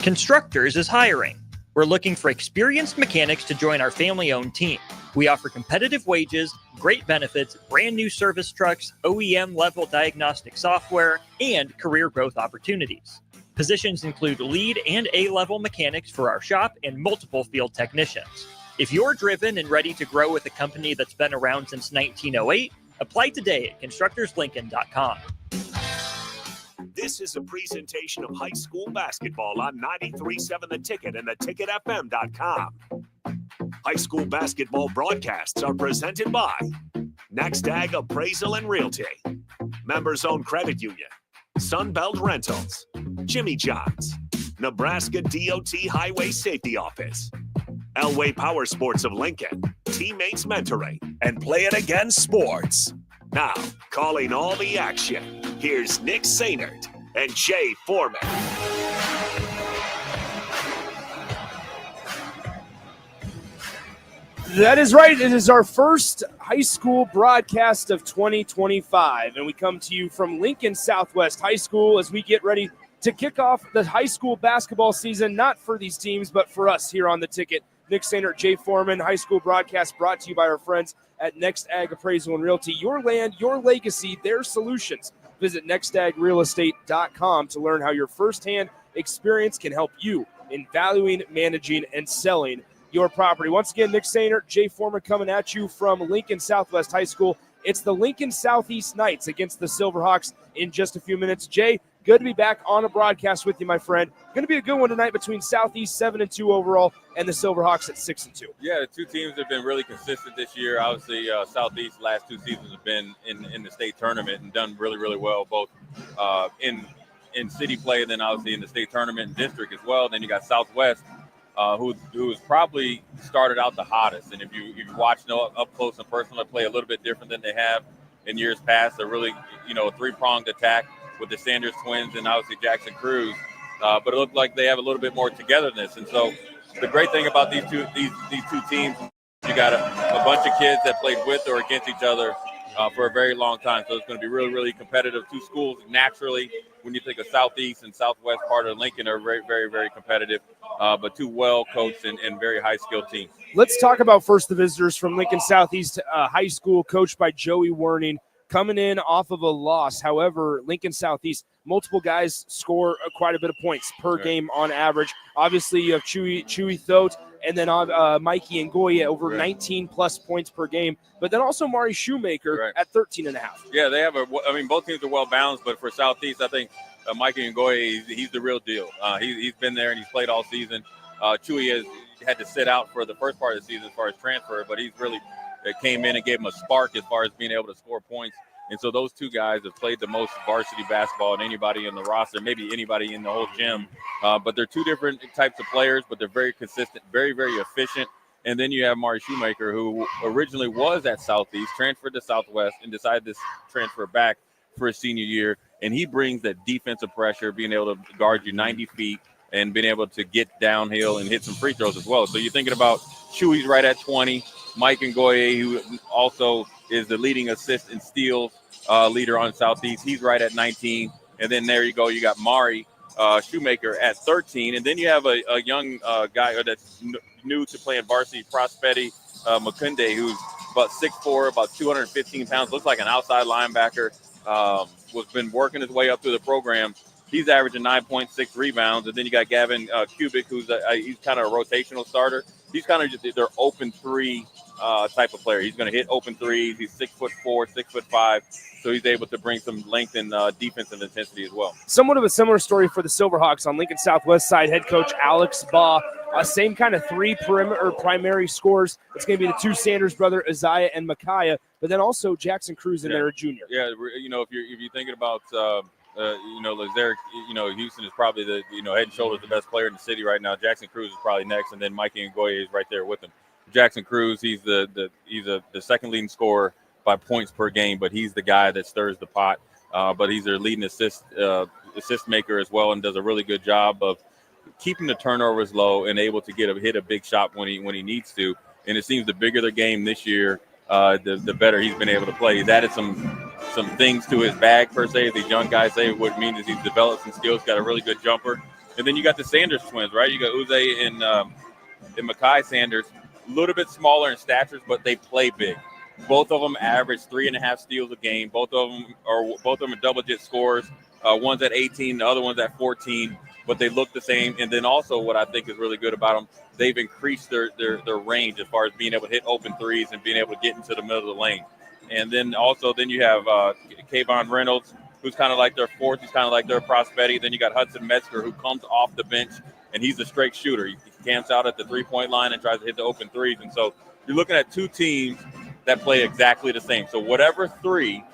Constructors is hiring. We're looking for experienced mechanics to join our family-owned team. We offer competitive wages, great benefits, brand new service trucks, OEM-level diagnostic software, and career growth opportunities. Positions include lead and A-level mechanics for our shop and multiple field technicians. If you're driven and ready to grow with a company that's been around since 1908, apply today at constructorslincoln.com. This is a presentation of high school basketball on 93.7 The Ticket and theticketfm.com. High school basketball broadcasts are presented by Next Ag Appraisal and Realty, Members Owned Credit Union, Sunbelt Rentals, Jimmy John's, Nebraska DOT Highway Safety Office, Elway Power Sports of Lincoln, Teammates Mentoring, and Play It Again Sports. Now, calling all the action, here's Nick Sainert and Jay Foreman. That is right. It is our first high school broadcast of 2025, and we come to you from Lincoln Southwest High School as we get ready to kick off the high school basketball season, not for these teams, but for us here on The Ticket. Nick Sainert, Jay Foreman, high school broadcast brought to you by our friends at Next Ag Appraisal and Realty. Your land, your legacy, their solutions. Visit nextagrealestate.com to learn how your firsthand experience can help you in valuing, managing, and selling your property. Once again, Nick Sainert, Jay Foreman coming at you from Lincoln Southwest High School. It's the Lincoln Southeast Knights against the Silverhawks in just a few minutes. Jay, good to be back on a broadcast with you, my friend. Going to be a good one tonight between Southeast 7-2 overall and the Silverhawks at 6-2. Yeah, the two teams have been really consistent this year. Obviously, Southeast last two seasons have been in the state tournament and done really, really well, both in city play and then obviously in the state tournament and district as well. Then you got Southwest, who has probably started out the hottest. And if you watch up close and personal, they play a little bit different than they have in years past. They're really, a three-pronged attack with the Sanders twins and obviously Jackson Cruz. But it looked like they have a little bit more togetherness. And so the great thing about these two teams, you got a bunch of kids that played with or against each other for a very long time. So it's going to be really, really competitive. Two schools naturally, when you think of Southeast and Southwest part of Lincoln, are very, very, very competitive, but two well-coached and very high-skilled teams. Let's talk about first the visitors from Lincoln Southeast High School, coached by Joey Werning, coming in off of a loss. However, Lincoln Southeast, multiple guys score quite a bit of points per game on average. Obviously, you have Chewy Thote, and then Mikey and Goya over 19-plus points per game. But then also Mari Shoemaker at 13.5. Yeah, they have both teams are well-balanced, but for Southeast, I think Mikey and Goya, he's the real deal. He's been there, and he's played all season. Chewy has had to sit out for the first part of the season as far as transfer, but he's really came in and gave him a spark as far as being able to score points. And so those two guys have played the most varsity basketball than anybody in the roster, maybe anybody in the whole gym. But they're two different types of players, but they're very consistent, very, very efficient. And then you have Mari Shoemaker, who originally was at Southeast, transferred to Southwest, and decided to transfer back for his senior year. And he brings that defensive pressure, being able to guard you 90 feet and being able to get downhill and hit some free throws as well. So you're thinking about Chewy's right at 20, Mike Ngoye, who also is the leading assist and steals leader on Southeast. He's right at 19. And then there you go. You got Mari Shoemaker at 13. And then you have a young guy that's new to playing varsity, Prospetti Makunde, who's about 6'4", about 215 pounds, looks like an outside linebacker, was been working his way up through the program. He's averaging 9.6 rebounds. And then you got Gavin Kubik, who's he's kind of a rotational starter. He's kind of just their open three type of player. He's going to hit open threes. He's 6'4", 6'5", so he's able to bring some length and defensive intensity as well. Somewhat of a similar story for the Silverhawks on Lincoln Southwest side. Head coach Alex Baugh, same kind of three primary scores. It's going to be the two Sanders brother, Isaiah and Micaiah, but then also Jackson Cruz in there, a junior. Yeah, if you're thinking about Lazaric, Houston is probably the head and shoulders the best player in the city right now. Jackson Cruz is probably next, and then Mikey Ngoye is right there with him. Jackson Cruz, he's the second leading scorer by points per game, but he's the guy that stirs the pot. But he's their leading assist maker as well, and does a really good job of keeping the turnovers low and able to hit a big shot when he needs to. And it seems the bigger the game this year, the better he's been able to play. He's added some things to his bag per se. These young guys say what it means is he's developed some skills, got a really good jumper. And then you got the Sanders twins, right? You got Uze and Mekhi Sanders, a little bit smaller in stature, but they play big. Both of them average 3.5 steals a game. Both of them are double-digit scorers. One's at 18, the other one's at 14, but they look the same. And then also what I think is really good about them, they've increased their range as far as being able to hit open threes and being able to get into the middle of the lane. And then you have Kayvon Reynolds, who's kind of like their fourth. He's kind of like their Prospetti. Then you got Hudson Metzger, who comes off the bench, and he's a straight shooter. He camps out at the three-point line and tries to hit the open threes. And so you're looking at two teams that play exactly the same. So whatever three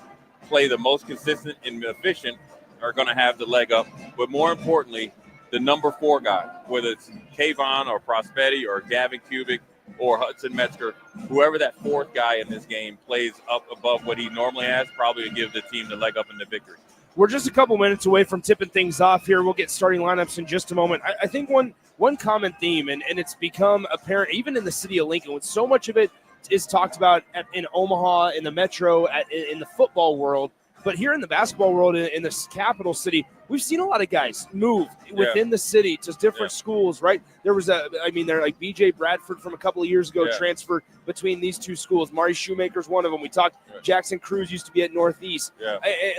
play the most consistent and efficient are going to have the leg up. But more importantly, the number 4 guy, whether it's Kayvon or Prospetti or Gavin Cubic or Hudson Metzger, whoever that 4th guy in this game plays up above what he normally has, probably will give the team the leg up in the victory. We're just a couple minutes away from tipping things off here. We'll get starting lineups in just a moment. I think one common theme, and it's become apparent even in the city of Lincoln, when so much of it is talked about in Omaha, in the metro, in the football world, but here in the basketball world, in this capital city, we've seen a lot of guys move within the city to different schools, right? There was they're like BJ Bradford from a couple of years ago transferred between these two schools. Mari Shoemaker's one of them. We talked Jackson Cruz used to be at Northeast.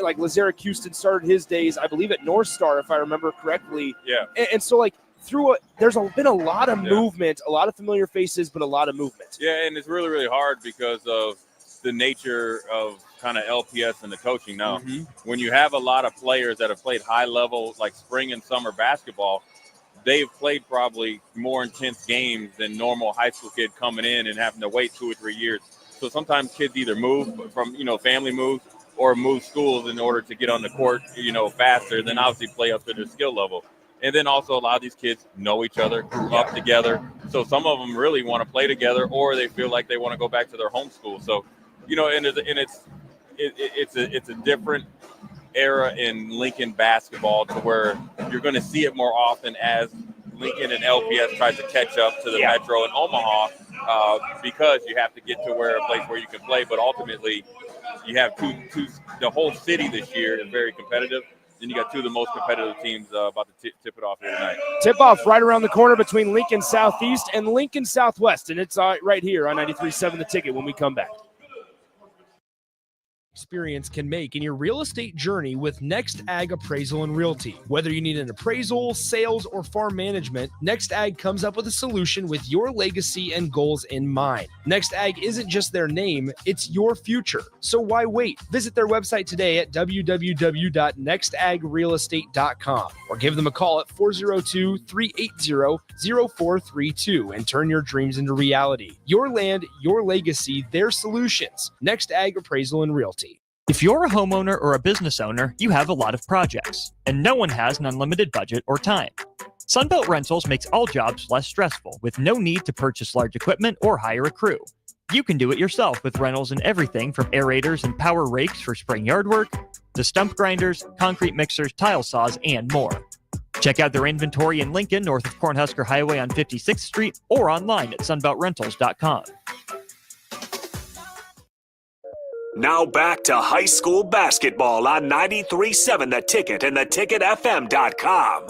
Like Lazarick Houston started his days, I believe, at North Star, if I remember correctly. And so like there's been a lot of movement, a lot of familiar faces, but a lot of movement. Yeah, and it's really, really hard because of the nature of kind of LPS and the coaching now. When you have a lot of players that have played high level, like spring and summer basketball, they've played probably more intense games than normal high school kid coming in and having to wait 2 or 3 years. So sometimes kids either move from, family moves or move schools in order to get on the court, faster, than obviously play up to their skill level. And then also a lot of these kids know each other, grew up together. So some of them really want to play together, or they feel like they want to go back to their home school. So, it's a different era in Lincoln basketball to where you're going to see it more often as Lincoln and LPS tries to catch up to the Metro and Omaha because you have to get to a place where you can play. But ultimately, you have the whole city this year is very competitive. Then you got two of the most competitive teams about to tip it off here tonight. Tip-off right around the corner between Lincoln Southeast and Lincoln Southwest, and it's right here on 93.7 The Ticket when we come back. Experience can make in your real estate journey with Next Ag Appraisal and Realty. Whether you need an appraisal, sales, or farm management, Next Ag comes up with a solution with your legacy and goals in mind. Next Ag isn't just their name, it's your future. So why wait? Visit their website today at www.nextagrealestate.com or give them a call at 402-380-0432 and turn your dreams into reality. Your land, your legacy, their solutions. Next Ag Appraisal and Realty. If you're a homeowner or a business owner, you have a lot of projects, and no one has an unlimited budget or time. Sunbelt Rentals makes all jobs less stressful with no need to purchase large equipment or hire a crew. You can do it yourself with rentals and everything from aerators and power rakes for spring yard work to stump grinders, concrete mixers, tile saws, and more. Check out their inventory in Lincoln, north of Cornhusker Highway on 56th Street, or online at sunbeltrentals.com. Now back to high school basketball on 93.7 The Ticket and theticketfm.com.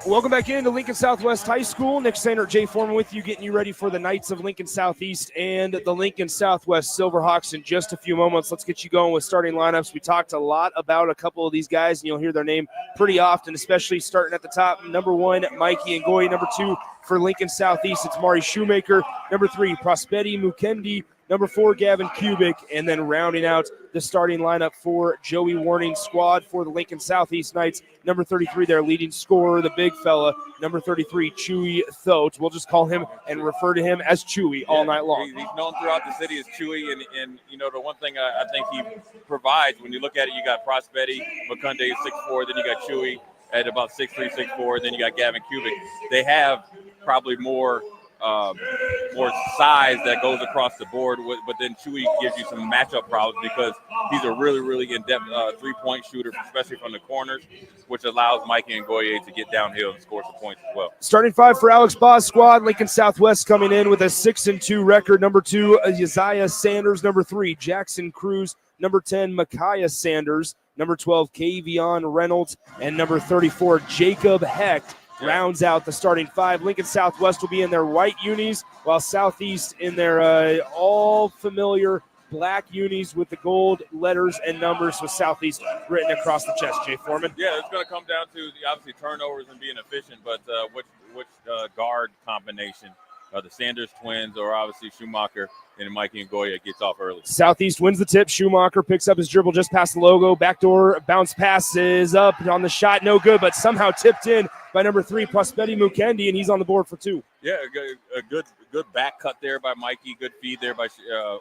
Welcome back into Lincoln Southwest High School. Nick Sainer, Jay Foreman with you, getting you ready for the Knights of Lincoln Southeast and the Lincoln Southwest Silverhawks in just a few moments. Let's get you going with starting lineups. We talked a lot about a couple of these guys, and you'll hear their name pretty often, especially starting at the top. Number 1, Mikey Ngoyi. Number 2, for Lincoln Southeast, it's Mari Shoemaker. Number 3, Prospetti Mukendi. Number 4, Gavin Cubic. And then rounding out the starting lineup for Joey Warning squad for the Lincoln Southeast Knights. Number 33, their leading scorer, the big fella. Number 33, Chewy Thote. We'll just call him and refer to him as Chewy all night long. He's known throughout the city as Chewy. And the one thing I think he provides, when you look at it, you got Prospetti, Mukendi is 6'4", then you got Chewy at about 6'3", 6'4", then you got Gavin Cubic. They have probably more size that goes across the board, but then Chewy gives you some matchup problems because he's a really, really in-depth three-point shooter, especially from the corners, which allows Mikey Ngoyi to get downhill and score some points as well. Starting 5 for Alex Baugh's squad. Lincoln Southwest coming in with a 6-2 record. Number 2, Isaiah Sanders. Number 3, Jackson Cruz. number 10, Micaiah Sanders, number 12, Kavion Reynolds, and number 34, Jacob Hecht rounds out the starting five. Lincoln Southwest will be in their white unis, while Southeast in their all familiar black unis with the gold letters and numbers with Southeast written across the chest. Jay Foreman. Yeah, it's going to come down to obviously turnovers and being efficient, but which guard combination, the Sanders twins or obviously Schumacher and Mikey Ngoya gets off early. Southeast wins the tip. Schumacher picks up his dribble just past the logo. Backdoor bounce pass is up on the shot. No good, but somehow tipped in by number 3, Prospetti Mukendi, and he's on the board for 2. Yeah, a good back cut there by Mikey. Good feed there by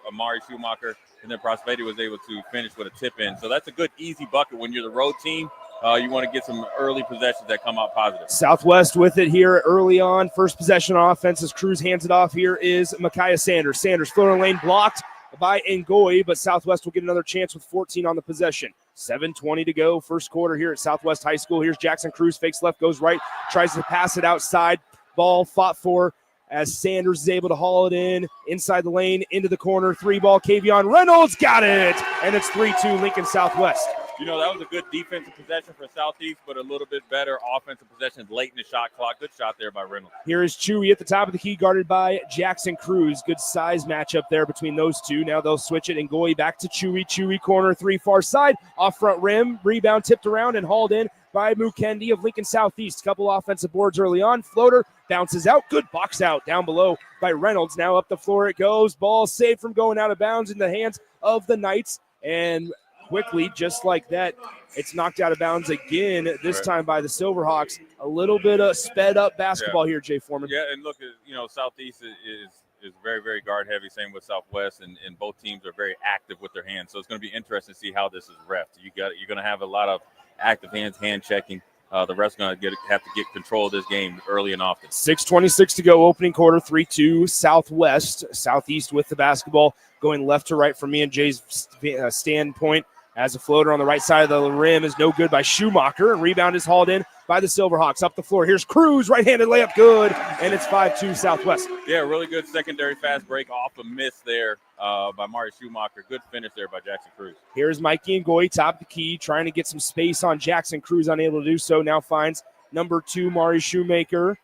Amari Schumacher. And then Prospetti was able to finish with a tip in. So that's a good, easy bucket. When you're the road team, you want to get some early possessions that come out positive. Southwest with it here early on. First possession on offense as Cruz hands it off. Here is Micaiah Sanders. Sanders, floater lane blocked by Ngoyi, but Southwest will get another chance with 14 on the possession. 7:20 to go, first quarter here at Southwest High School. Here's Jackson Cruz, fakes left, goes right, tries to pass it outside. Ball fought for as Sanders is able to haul it in, inside the lane, into the corner. 3-ball, Kavion Reynolds, got it! And it's 3-2 Lincoln Southwest. You know, that was a good defensive possession for Southeast, but a little bit better offensive possession late in the shot clock. Good shot there by Reynolds. Here is Chewy at the top of the key, guarded by Jackson Cruz. Good size matchup there between those two. Now they'll switch it, and Ngoyi back to Chewy. Chewy corner 3 far side, off front rim, rebound tipped around and hauled in by Mukendi of Lincoln Southeast. Couple offensive boards early on. Floater bounces out. Good box out down below by Reynolds. Now up the floor it goes. Ball saved from going out of bounds in the hands of the Knights. And quickly, just like that, it's knocked out of bounds again, this time by the Silverhawks. A little bit of sped up basketball here, Jay Foreman. Yeah, and look, you know, Southeast is very, very guard heavy. Same with Southwest, and both teams are very active with their hands. So it's going to be interesting to see how this is reffed. You're going to have a lot of active hands, hand checking. The refs going to have to get control of this game early and often. 6:26 to go, opening quarter, 3-2 Southwest. Southeast with the basketball, going left to right from me and Jay's standpoint. As a floater on the right side of the rim is no good by Schumacher. And rebound is hauled in by the Silverhawks. Up the floor. Here's Cruz. Right-handed layup. Good. And it's 5-2 Southwest. Yeah, really good secondary fast break off a miss there by Mari Schumacher. Good finish there by Jackson Cruz. Here's Mikey Ngoyi, top of the key, trying to get some space on Jackson Cruz. Unable to do so. Now finds number 2, Mari Shoemaker.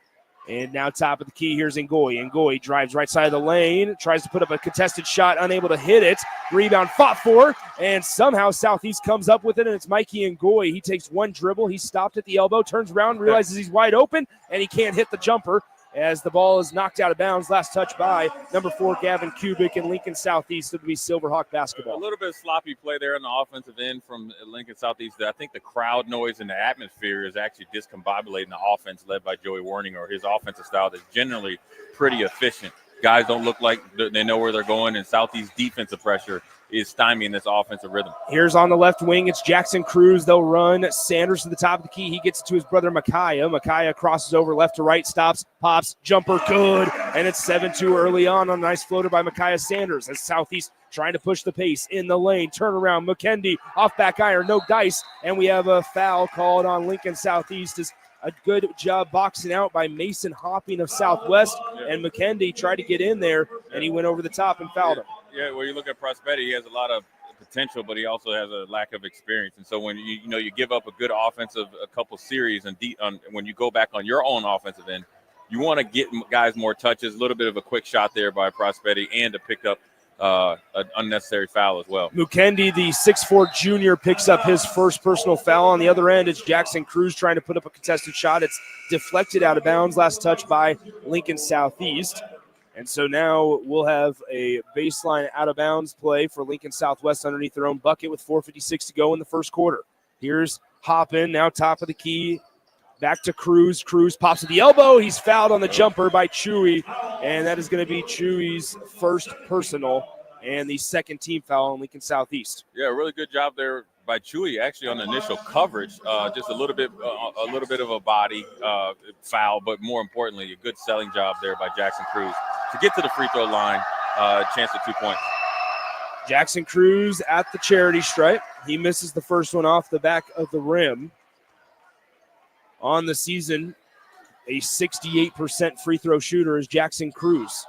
And now top of the key, here's Ngoyi. Ngoyi drives right side of the lane, tries to put up a contested shot, unable to hit it. Rebound fought for, and somehow Southeast comes up with it, and it's Mikey Ngoyi. He takes one dribble. He stopped at the elbow, turns around, realizes he's wide open, and he can't hit the jumper as the ball is knocked out of bounds. Last touch by number 4, Gavin Kubik, and Lincoln Southeast. It would be Silverhawk basketball. A little bit of sloppy play there on the offensive end from Lincoln Southeast. I think the crowd noise and the atmosphere is actually discombobulating the offense led by Joey Warning, or his offensive style that's generally pretty efficient. Guys don't look like they know where they're going, and Southeast defensive pressure is stymieing this offensive rhythm. Here's on the left wing, it's Jackson Cruz. They'll run Sanders to the top of the key. He gets it to his brother Micaiah. Micaiah crosses over left to right, stops, pops, jumper, good. And it's 7-2 early on a nice floater by Micaiah Sanders as Southeast trying to push the pace in the lane. Turnaround, Mukendi off back iron, no dice. And we have a foul called on Lincoln Southeast. As a good job boxing out by Mason Hopping of Southwest. And Mukendi tried to get in there, and he went over the top and fouled him. Yeah, well, you look at Prospetti, he has a lot of potential, but he also has a lack of experience. And so when you give up a good offensive a couple series, and when you go back on your own offensive end, you want to get guys more touches. A little bit of a quick shot there by Prospetti, and to pick up an unnecessary foul as well. Mukendi, the 6'4 junior, picks up his first personal foul. On the other end, it's Jackson Cruz trying to put up a contested shot. It's deflected out of bounds. Last touch by Lincoln Southeast. And so now we'll have a baseline out-of-bounds play for Lincoln Southwest underneath their own bucket with 4:56 to go in the first quarter. Here's Hoppin, now top of the key. Back to Cruz. Cruz pops at the elbow. He's fouled on the jumper by Chewy, and that is going to be Chewy's first personal and the second team foul on Lincoln Southeast. Yeah, really good job there by Chewy, actually on the initial coverage. Just a little bit of a body foul, but more importantly, a good selling job there by Jackson Cruz to get to the free throw line. Chance at 2 points. Jackson Cruz at the charity stripe. He misses the first one off the back of the rim. On the season, a 68% free throw shooter is Jackson Cruz.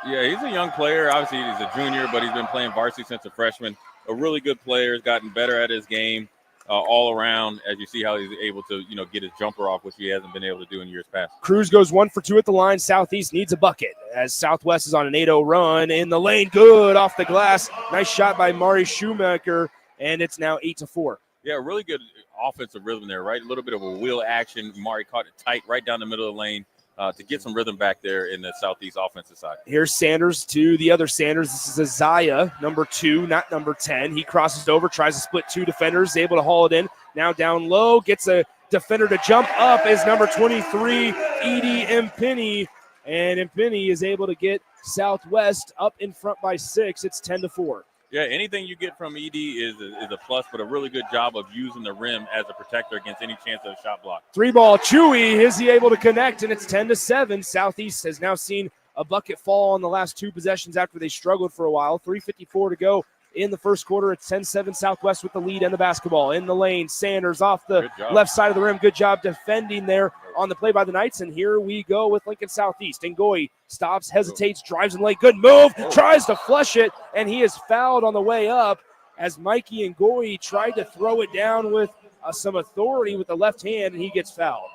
Yeah, he's a young player. Obviously, he's a junior, but he's been playing varsity since a freshman. a really good player. Has gotten better at his game all around, as you see how he's able to, get his jumper off, which he hasn't been able to do in years past. Cruz goes 1 for 2 at the line. Southeast needs a bucket as Southwest is on an 8-0 run in the lane. Good off the glass. Nice shot by Mari Shoemaker, and it's now 8-4. Yeah, really good offensive rhythm there, right? A little bit of a wheel action. Mari caught it tight right down the middle of the lane to get some rhythm back there in the Southeast offensive side. Here's Sanders to the other Sanders. This is Isaiah, number 2, not number 10. He crosses it over, tries to split 2 defenders, able to haul it in. Now down low, gets a defender to jump up is number 23, Edie Impini. And Impini is able to get Southwest up in front by 6. It's 10-4. Yeah, anything you get from ED is a plus, but a really good job of using the rim as a protector against any chance of a shot block. 3-ball, Chewy, is he able to connect, and it's 10-7. Southeast has now seen a bucket fall on the last 2 possessions after they struggled for a while. 3:54 to go in the first quarter. It's 10-7 Southwest with the lead and the basketball. In the lane, Sanders off the left side of the rim. Good job defending there on the play by the Knights, and here we go with Lincoln Southeast. Ngoyi stops, hesitates, drives in lane. Good move, tries to flush it, and he is fouled on the way up as Mikey Ngoyi tried to throw it down with some authority with the left hand, and he gets fouled.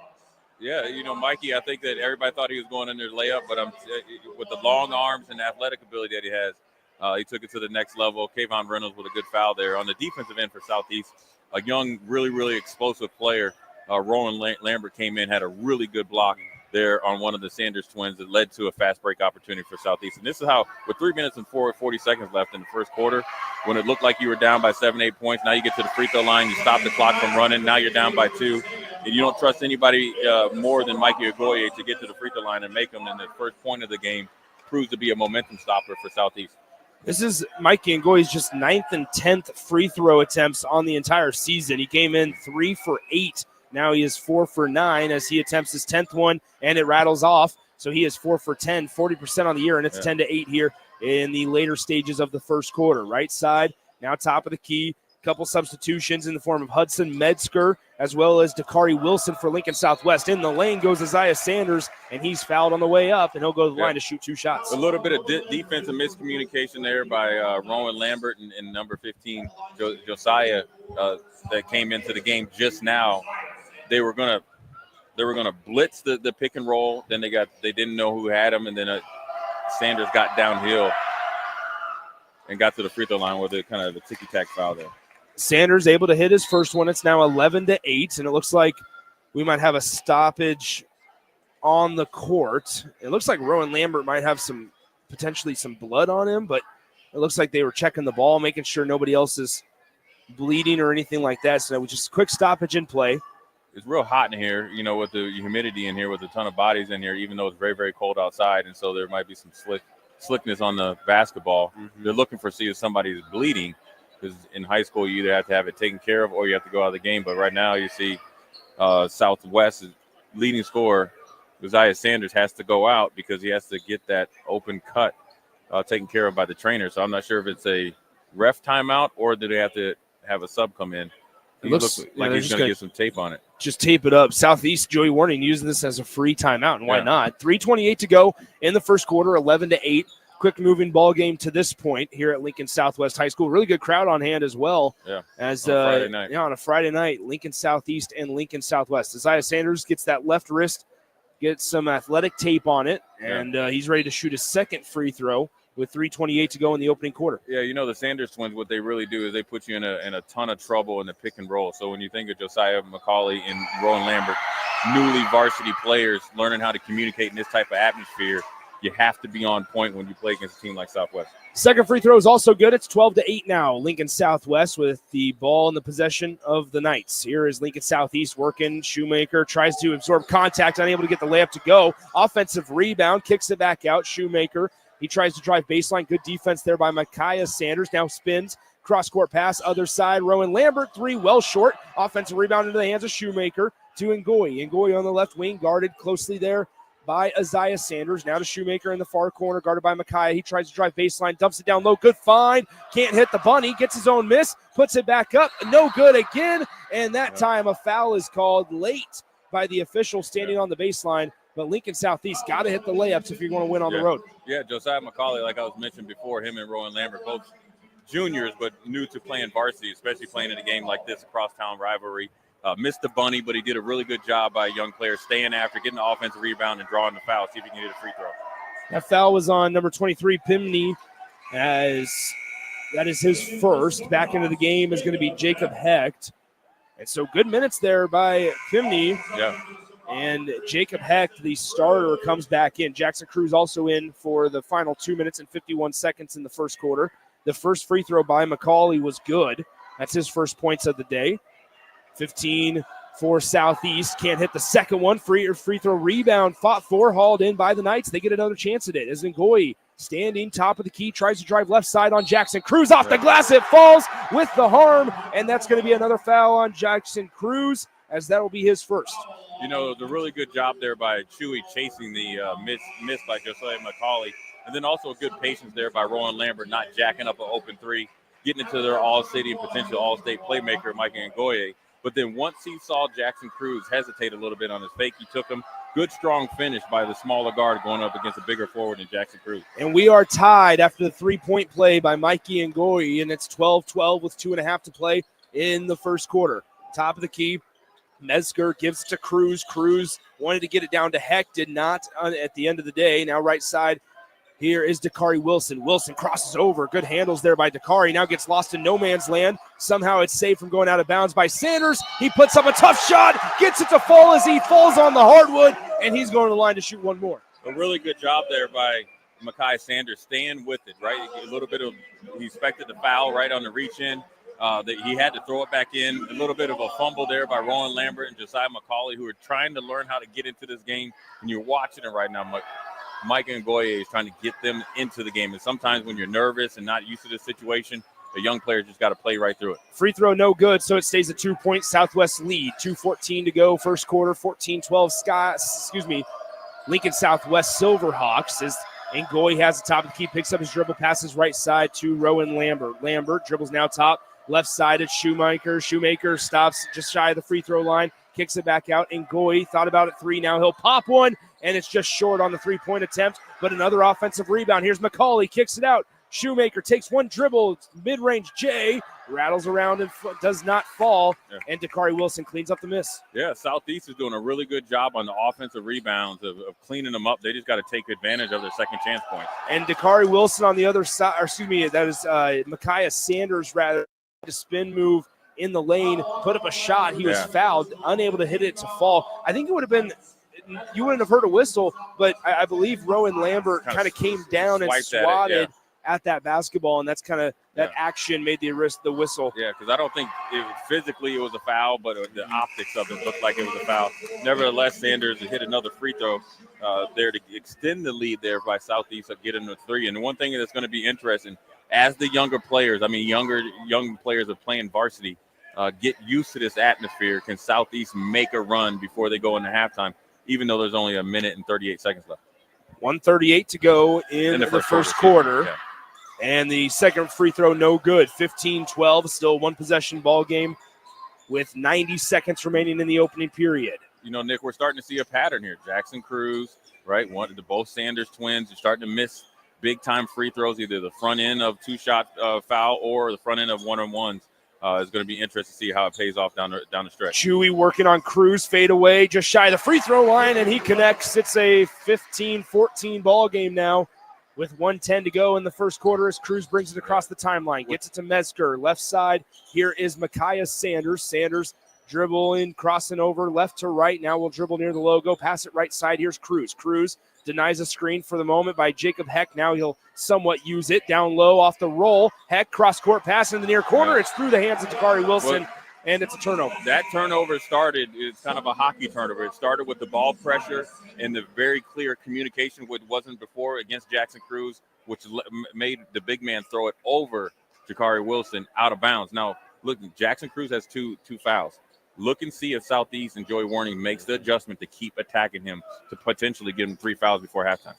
Yeah, Mikey, I think that everybody thought he was going in there to lay up, but with the long arms and athletic ability that he has, he took it to the next level. Kayvon Reynolds with a good foul there. On the defensive end for Southeast, a young, really, really explosive player, Rowan Lambert came in, had a really good block there on one of the Sanders twins that led to a fast break opportunity for Southeast. And this is how, with 3 minutes and 40 seconds left in the first quarter, when it looked like you were down by 7-8 points, now you get to the free throw line, you stop the clock from running, now you're down by 2, and you don't trust anybody more than Mikey Ogoye to get to the free throw line and make them. And the first point of the game proves to be a momentum stopper for Southeast. This is Mikey Ngoyi's just 9th and 10th free throw attempts on the entire season. He came in 3 for 8. Now he is 4 for 9 as he attempts his 10th one, and it rattles off. So he is 4 for 10, 40% on the year, and it's 10-8 here in the later stages of the first quarter. Right side, now top of the key. Couple substitutions in the form of Hudson Metzger as well as Dakari Wilson for Lincoln Southwest. In the lane goes Isaiah Sanders, and he's fouled on the way up, and he'll go to the line to shoot 2 shots. A little bit of defensive miscommunication there by Rowan Lambert and number 15, Josiah, that came into the game just now. They were gonna blitz the pick and roll. Then they didn't know who had him, and then Sanders got downhill and got to the free throw line with a kind of a ticky-tack foul there. Sanders able to hit his first one. It's now 11-8, and it looks like we might have a stoppage on the court. It looks like Rowan Lambert might have potentially some blood on him, but it looks like they were checking the ball, making sure nobody else is bleeding or anything like that. So that was just a quick stoppage in play. It's real hot in here, with the humidity in here, with a ton of bodies in here, even though it's very, very cold outside, and so there might be some slickness on the basketball. Mm-hmm. They're looking for see if somebody is bleeding, because in high school you either have to have it taken care of or you have to go out of the game. But right now you see Southwest's leading scorer, Isaiah Sanders, has to go out because he has to get that open cut taken care of by the trainer. So I'm not sure if it's a ref timeout or do they have to have a sub come in. He looks like he's going to get some tape on it. Just tape it up. Southeast, Joey Warning using this as a free timeout, and why not? 3:28 to go in the first quarter, 11-8. Quick moving ball game to this point here at Lincoln Southwest High School. Really good crowd on hand as well. Yeah. As on a Friday night. On a Friday night, Lincoln Southeast and Lincoln Southwest. Isaiah Sanders gets that left wrist, gets some athletic tape on it, and he's ready to shoot his second free throw with 3:28 to go in the opening quarter. Yeah, the Sanders twins, what they really do is they put you in a ton of trouble in the pick and roll. So when you think of Josiah McCauley and Rowan Lambert, newly varsity players learning how to communicate in this type of atmosphere, you have to be on point when you play against a team like Southwest. Second free throw is also good. It's 12-8 now. Lincoln Southwest with the ball in the possession of the Knights. Here is Lincoln Southeast working. Shoemaker tries to absorb contact, unable to get the layup to go. Offensive rebound, kicks it back out. Shoemaker, he tries to drive baseline. Good defense there by Micaiah Sanders. Now spins. Cross-court pass, other side. Rowan Lambert, 3, well short. Offensive rebound into the hands of Shoemaker to Ngoyi. Ngoyi on the left wing, guarded closely there by Isaiah Sanders. Now to Shoemaker in the far corner, guarded by Micaiah. He tries to drive baseline, dumps it down low. Good find. Can't hit the bunny. Gets his own miss. Puts it back up. No good again. And that time a foul is called late by the official standing on the baseline. But Lincoln Southeast got to hit the layups if you're going to win on the road. Yeah, Josiah McCauley, like I was mentioning before, him and Rowan Lambert both juniors, but new to playing varsity, especially playing in a game like this, a crosstown rivalry. Missed the bunny, but he did a really good job by a young player staying after, getting the offensive rebound and drawing the foul, see if he can get a free throw. That foul was on number 23, Pimney, as that is his first. Back into the game is going to be Jacob Hecht. And so good minutes there by Pimney. Yeah. And Jacob Hecht, the starter, comes back in. Jackson Cruz also in for the final 2 minutes and 51 seconds in the first quarter. The first free throw by McCauley was good. That's his first points of the day. 15 for Southeast. Can't hit the second one. Free throw rebound fought for, hauled in by the Knights. They get another chance at it. As Ngoyi standing top of the key, tries to drive left side on Jackson Cruz. Off the glass, it falls with the harm, and that's going to be another foul on Jackson Cruz, as that will be his first. You know, the really good job there by Chewy chasing the miss by Josiah McCauley. And then also good patience there by Rowan Lambert, not jacking up an open three, getting it to their all-city and potential all-state playmaker, Mike Ngoye. But then once he saw Jackson Cruz hesitate a little bit on his fake, he took him. Good, strong finish by the smaller guard going up against a bigger forward than Jackson Cruz. And we are tied after the three-point play by Mikey Ngoye, and it's 12-12 with 2.5 to play in the first quarter. Top of the key, Metzger gives it to Cruz. Cruz wanted to get it down to Heck, did not at the end of the day. Now right side, here is Dakari Wilson. Wilson crosses over. Good handles there by Dakari. Now gets lost in no man's land. Somehow it's saved from going out of bounds by Sanders. He puts up a tough shot, gets it to fall as he falls on the hardwood, and he's going to the line to shoot one more. A really good job there by Makai Sanders, staying with it, right? A little bit of, he expected the foul right on the reach in. That he had to throw it back in. A little bit of a fumble there by Rowan Lambert and Josiah McCauley, who are trying to learn how to get into this game. And you're watching it right now. Mike Ngoye is trying to get them into the game. And sometimes when you're nervous and not used to this situation, a young player just got to play right through it. Free throw no good, so it stays a 2-point Southwest lead. 2:14 to go, first quarter, 14-12 Lincoln Southwest Silverhawks as Ngoye has the top of the key, picks up his dribble, passes right side to Rowan Lambert. Lambert dribbles now top. Left side at Shoemaker. Shoemaker stops just shy of the free throw line, kicks it back out. Ngoye thought about it three. Now he'll pop one, and it's just short on the three-point attempt, but another offensive rebound. Here's McCauley, kicks it out. Shoemaker takes one dribble, mid-range J, rattles around and does not fall, and Dakari Wilson cleans up the miss. Yeah, Southeast is doing a really good job on the offensive rebounds of cleaning them up. They just got to take advantage of their second chance points. And Dakari Wilson on the other side, that is Micaiah Sanders, rather, a spin move in the lane, put up a shot. He was fouled, unable to hit it to fall. I think it would have been, you wouldn't have heard a whistle, but I believe Rowan Lambert kind of came down and swatted at that basketball, and that's kind of that action made the whistle. Yeah, because I don't think physically it was a foul, but the optics of it looked like it was a foul. Nevertheless, Sanders hit another free throw there to extend the lead there by Southeast of getting a three. And one thing that's going to be interesting, as the younger players, young players are playing varsity, get used to this atmosphere. Can Southeast make a run before they go into halftime, even though there's only a minute and 38 seconds left? 1:38 to go in the first quarter. Yeah. And the second free throw, no good. 15-12, still one possession ball game with 90 seconds remaining in the opening period. You know, Nick, we're starting to see a pattern here. Jackson Cruz, right? Both Sanders twins are starting to miss big-time free throws, either the front end of two-shot foul or the front end of one-on-ones. It's going to be interesting to see how it pays off down the stretch. Chewy working on Cruz, fade away, just shy of the free throw line, and he connects. It's a 15-14 ball game now with 1:10 to go in the first quarter as Cruz brings it across the timeline, gets it to Metzger. Left side, here is Micaiah Sanders. Sanders dribbling, crossing over left to right. Now we'll dribble near the logo, pass it right side. Here's Cruz. Cruz denies a screen for the moment by Jacob Heck. Now he'll somewhat use it. Down low off the roll. Heck, cross-court pass in the near corner. It's through the hands of Dakari Wilson, and it's a turnover. That turnover it's kind of a hockey turnover. It started with the ball pressure and the very clear communication, which wasn't before against Jackson Cruz, which made the big man throw it over Dakari Wilson out of bounds. Now, look, Jackson Cruz has two fouls. Look and see if Southeast and Joey Warning makes the adjustment to keep attacking him to potentially give him 3 fouls before halftime.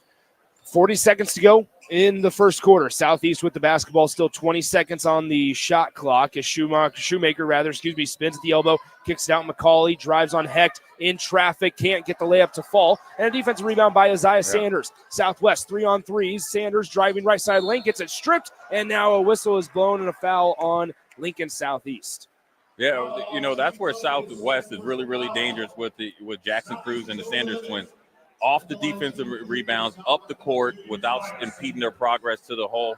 40 seconds to go in the first quarter. Southeast with the basketball, still 20 seconds on the shot clock as Shoemaker spins at the elbow, kicks it out. McCauley drives on Hecht in traffic, can't get the layup to fall, and a defensive rebound by Isaiah Sanders. Southwest 3-on-3s. Sanders driving right side lane, gets it stripped, and now a whistle is blown and a foul on Lincoln Southeast. Yeah, that's where Southwest is really, really dangerous with Jackson Cruz and the Sanders twins. Off the defensive rebounds, up the court without impeding their progress to the hole.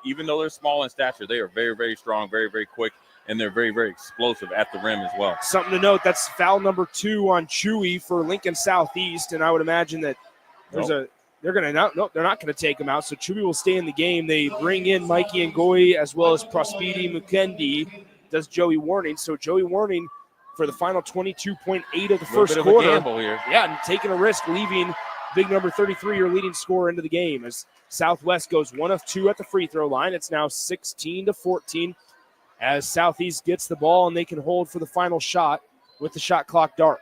Even though they're small in stature, they are very, very strong, very, very quick, and they're very, very explosive at the rim as well. Something to note, that's foul number 2 on Chewy for Lincoln Southeast, and I would imagine that they're not going to take him out, so Chewy will stay in the game. They bring in Mikey Ngoi as well as Prospiti Mukendi, does Joey Warning. So Joey Warning for the final 22.8 of the first quarter. Gamble here. Yeah, and taking a risk, leaving big number 33, your leading scorer, into the game as Southwest goes 1 of 2 at the free throw line. It's now 16-14 as Southeast gets the ball and they can hold for the final shot with the shot clock dark.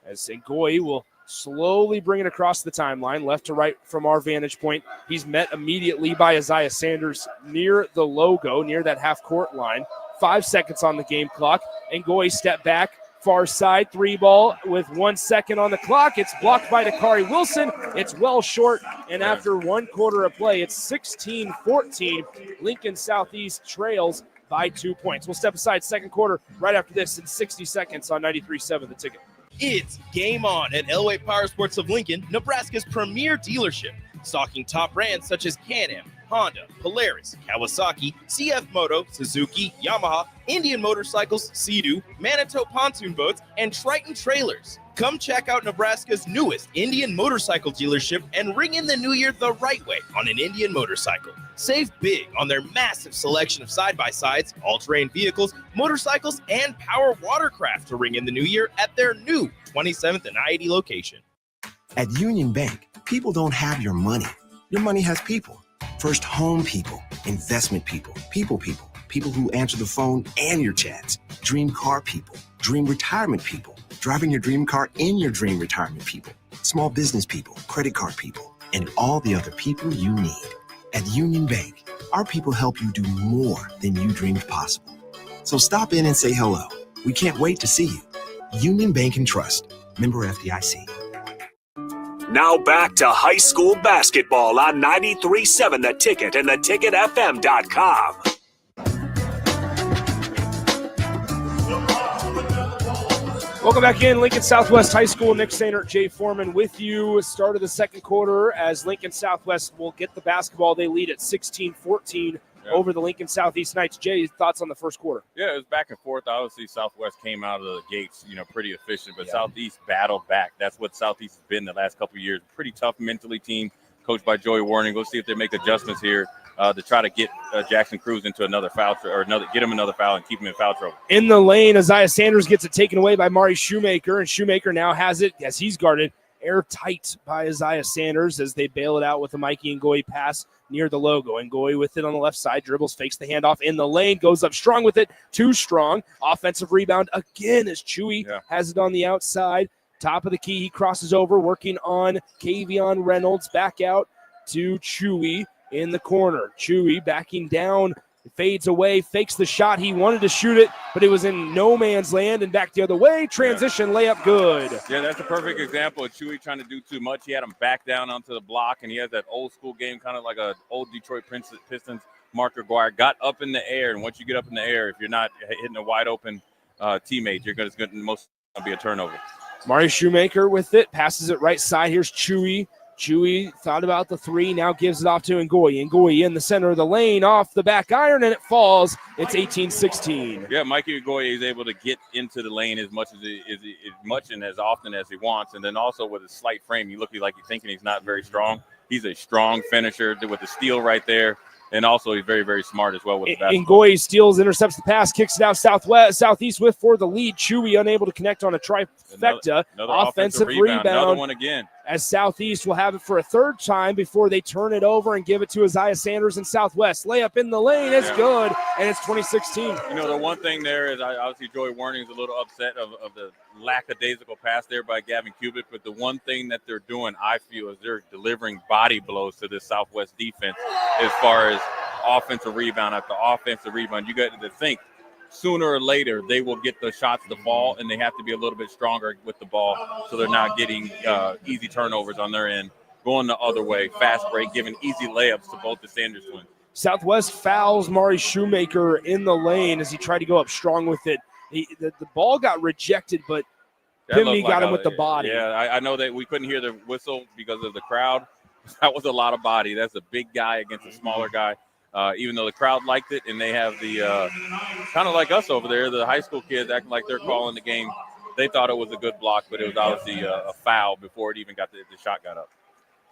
As Ngoi will slowly bring it across the timeline, left to right from our vantage point. He's met immediately by Isaiah Sanders near the logo, near that half-court line. 5 seconds on the game clock. Ngoi step back, far side, 3-ball with 1 second on the clock. It's blocked by Dakari Wilson. It's well short, and after 1 quarter of play, it's 16-14. Lincoln Southeast trails by 2 points. We'll step aside second quarter right after this in 60 seconds on 93.7 The Ticket. It's game on at Elway Power Sports of Lincoln, Nebraska's premier dealership, stocking top brands such as Can-Am, Honda, Polaris, Kawasaki, CF Moto, Suzuki, Yamaha, Indian Motorcycles, Sea-Doo, Manitou pontoon boats, and Triton trailers. Come check out Nebraska's newest Indian motorcycle dealership and ring in the new year the right way on an Indian motorcycle. Save big on their massive selection of side-by-sides, all-terrain vehicles, motorcycles, and power watercraft to ring in the new year at their new 27th and I-80 location. At Union Bank, people don't have your money. Your money has people. First home people, investment people, people who answer the phone and your chats, dream car people, dream retirement people, driving your dream car in your dream retirement people, small business people, credit card people, and all the other people you need. At Union Bank, our people help you do more than you dreamed possible. So stop in and say hello. We can't wait to see you. Union Bank and Trust. Member FDIC. Now back to high school basketball on 93.7 The Ticket and theticketfm.com. Welcome back in. Lincoln Southwest High School. Nick Sainert, Jay Foreman with you. Start of the second quarter as Lincoln Southwest will get the basketball. They lead at 16-14 over the Lincoln Southeast Knights. Jay, thoughts on the first quarter? Yeah, it was back and forth. Obviously, Southwest came out of the gates, pretty efficient, but Southeast battled back. That's what Southeast has been the last couple of years. Pretty tough mentally team, coached by Joey Warning. We'll see if they make adjustments here to try to get Jackson Cruz into another foul get him another foul and keep him in foul trouble. In the lane, Isaiah Sanders gets it taken away by Mari Shoemaker, and Shoemaker now has it as he's guarded airtight by Isaiah Sanders as they bail it out with a Mikey Ngoi pass near the logo. Ngoi with it on the left side, dribbles, fakes the handoff in the lane, goes up strong with it, too strong. Offensive rebound again as Chewy has it on the outside. Top of the key, he crosses over, working on Kavion Reynolds, back out to Chewy in the corner. Chewy backing down, fades away, fakes the shot. He wanted to shoot it, but it was in no man's land and back the other way. Transition layup good. Yeah, that's a perfect example of Chewy trying to do too much. He had him back down onto the block, and he has that old school game, kind of like a old Detroit Pistons. Mark Aguirre got up in the air, and once you get up in the air, if you're not hitting a wide open teammate, it's going to be a turnover. Mari Shoemaker with it, passes it right side. Here's Chewy. Chewy thought about the three, now gives it off to Ngoi. Ngoi in the center of the lane, off the back iron, and it falls. It's 18-16. Yeah, Mikey Ngoi is able to get into the lane as much and as often as he wants, and then also with his slight frame, you look like you're thinking he's not very strong. He's a strong finisher with the steal right there. And also, he's very, very smart as well with the basketball. Ngoi steals, intercepts the pass, kicks it out Southeast with for the lead. Chewy unable to connect on a trifecta. Another offensive rebound. Another one again. as Southeast will have it for a third time before they turn it over and give it to Isaiah Sanders in Southwest. Layup in the lane is good, and it's 2016. The one thing there is obviously Joey Warning's a little upset of the lackadaisical pass there by Gavin Cubic, but the one thing that they're doing, I feel, is they're delivering body blows to this Southwest defense as far as offensive rebound after offensive rebound. You got to think, sooner or later, they will get the shots to fall, and they have to be a little bit stronger with the ball so they're not getting easy turnovers on their end, going the other way, fast break, giving easy layups to both the Sanders twins. Southwest fouls Mari Shoemaker in the lane as he tried to go up strong with it. The ball got rejected, but Pimney got him with the body. Yeah, I know that we couldn't hear the whistle because of the crowd. That was a lot of body. That's a big guy against a smaller guy. Even though the crowd liked it, and they have the kind of like us over there, the high school kids acting like they're calling the game. They thought it was a good block, but it was obviously a foul before it even got the shot got up.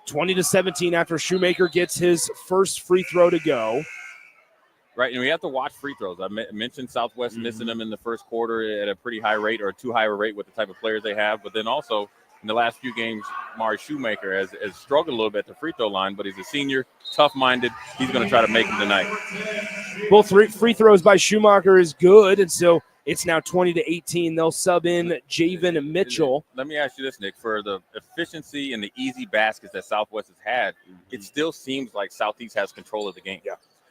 20-17 after Shoemaker gets his first free throw to go. Right, and we have to watch free throws. I mentioned Southwest missing them in the first quarter at a pretty high rate, or too high a rate with the type of players they have. But then also in the last few games, Mari Shoemaker has struggled a little bit at the free throw line, but he's a senior, tough-minded. He's going to try to make them tonight. Both free throws by Shoemaker is good, and so it's now 20-18. They'll sub in Javen Mitchell. Let me ask you this, Nick. For the efficiency and the easy baskets that Southwest has had, it still seems like Southeast has control of the game.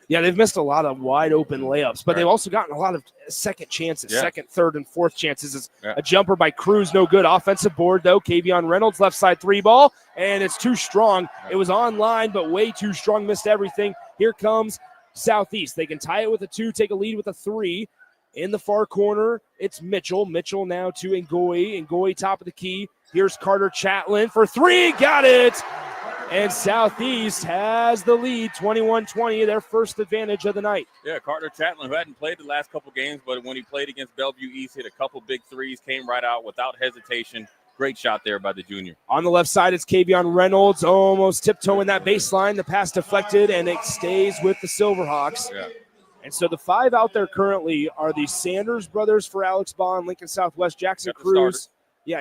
Yeah, they've missed a lot of wide-open layups, but they've also gotten a lot of second chances, second, third, and fourth chances. A jumper by Cruz, no good. Offensive board, though. Kavion Reynolds, left side three ball, and it's too strong. It was online, but way too strong, missed everything. Here comes Southeast. They can tie it with a 2, take a lead with a 3. In the far corner, it's Mitchell. Mitchell now to Ngoyi. Ngoyi top of the key. Here's Carter Chatlin for 3. Got it! And Southeast has the lead, 21-20, their first advantage of the night. Yeah, Carter Chatlin, who hadn't played the last couple games, but when he played against Bellevue East, hit a couple big threes, came right out without hesitation. Great shot there by the junior. On the left side, it's Kavion Reynolds, almost tiptoeing that baseline. The pass deflected, and it stays with the Silverhawks. Yeah. And so the 5 out there currently are the Sanders brothers for Alex Bond, Lincoln Southwest, Jackson Cruz,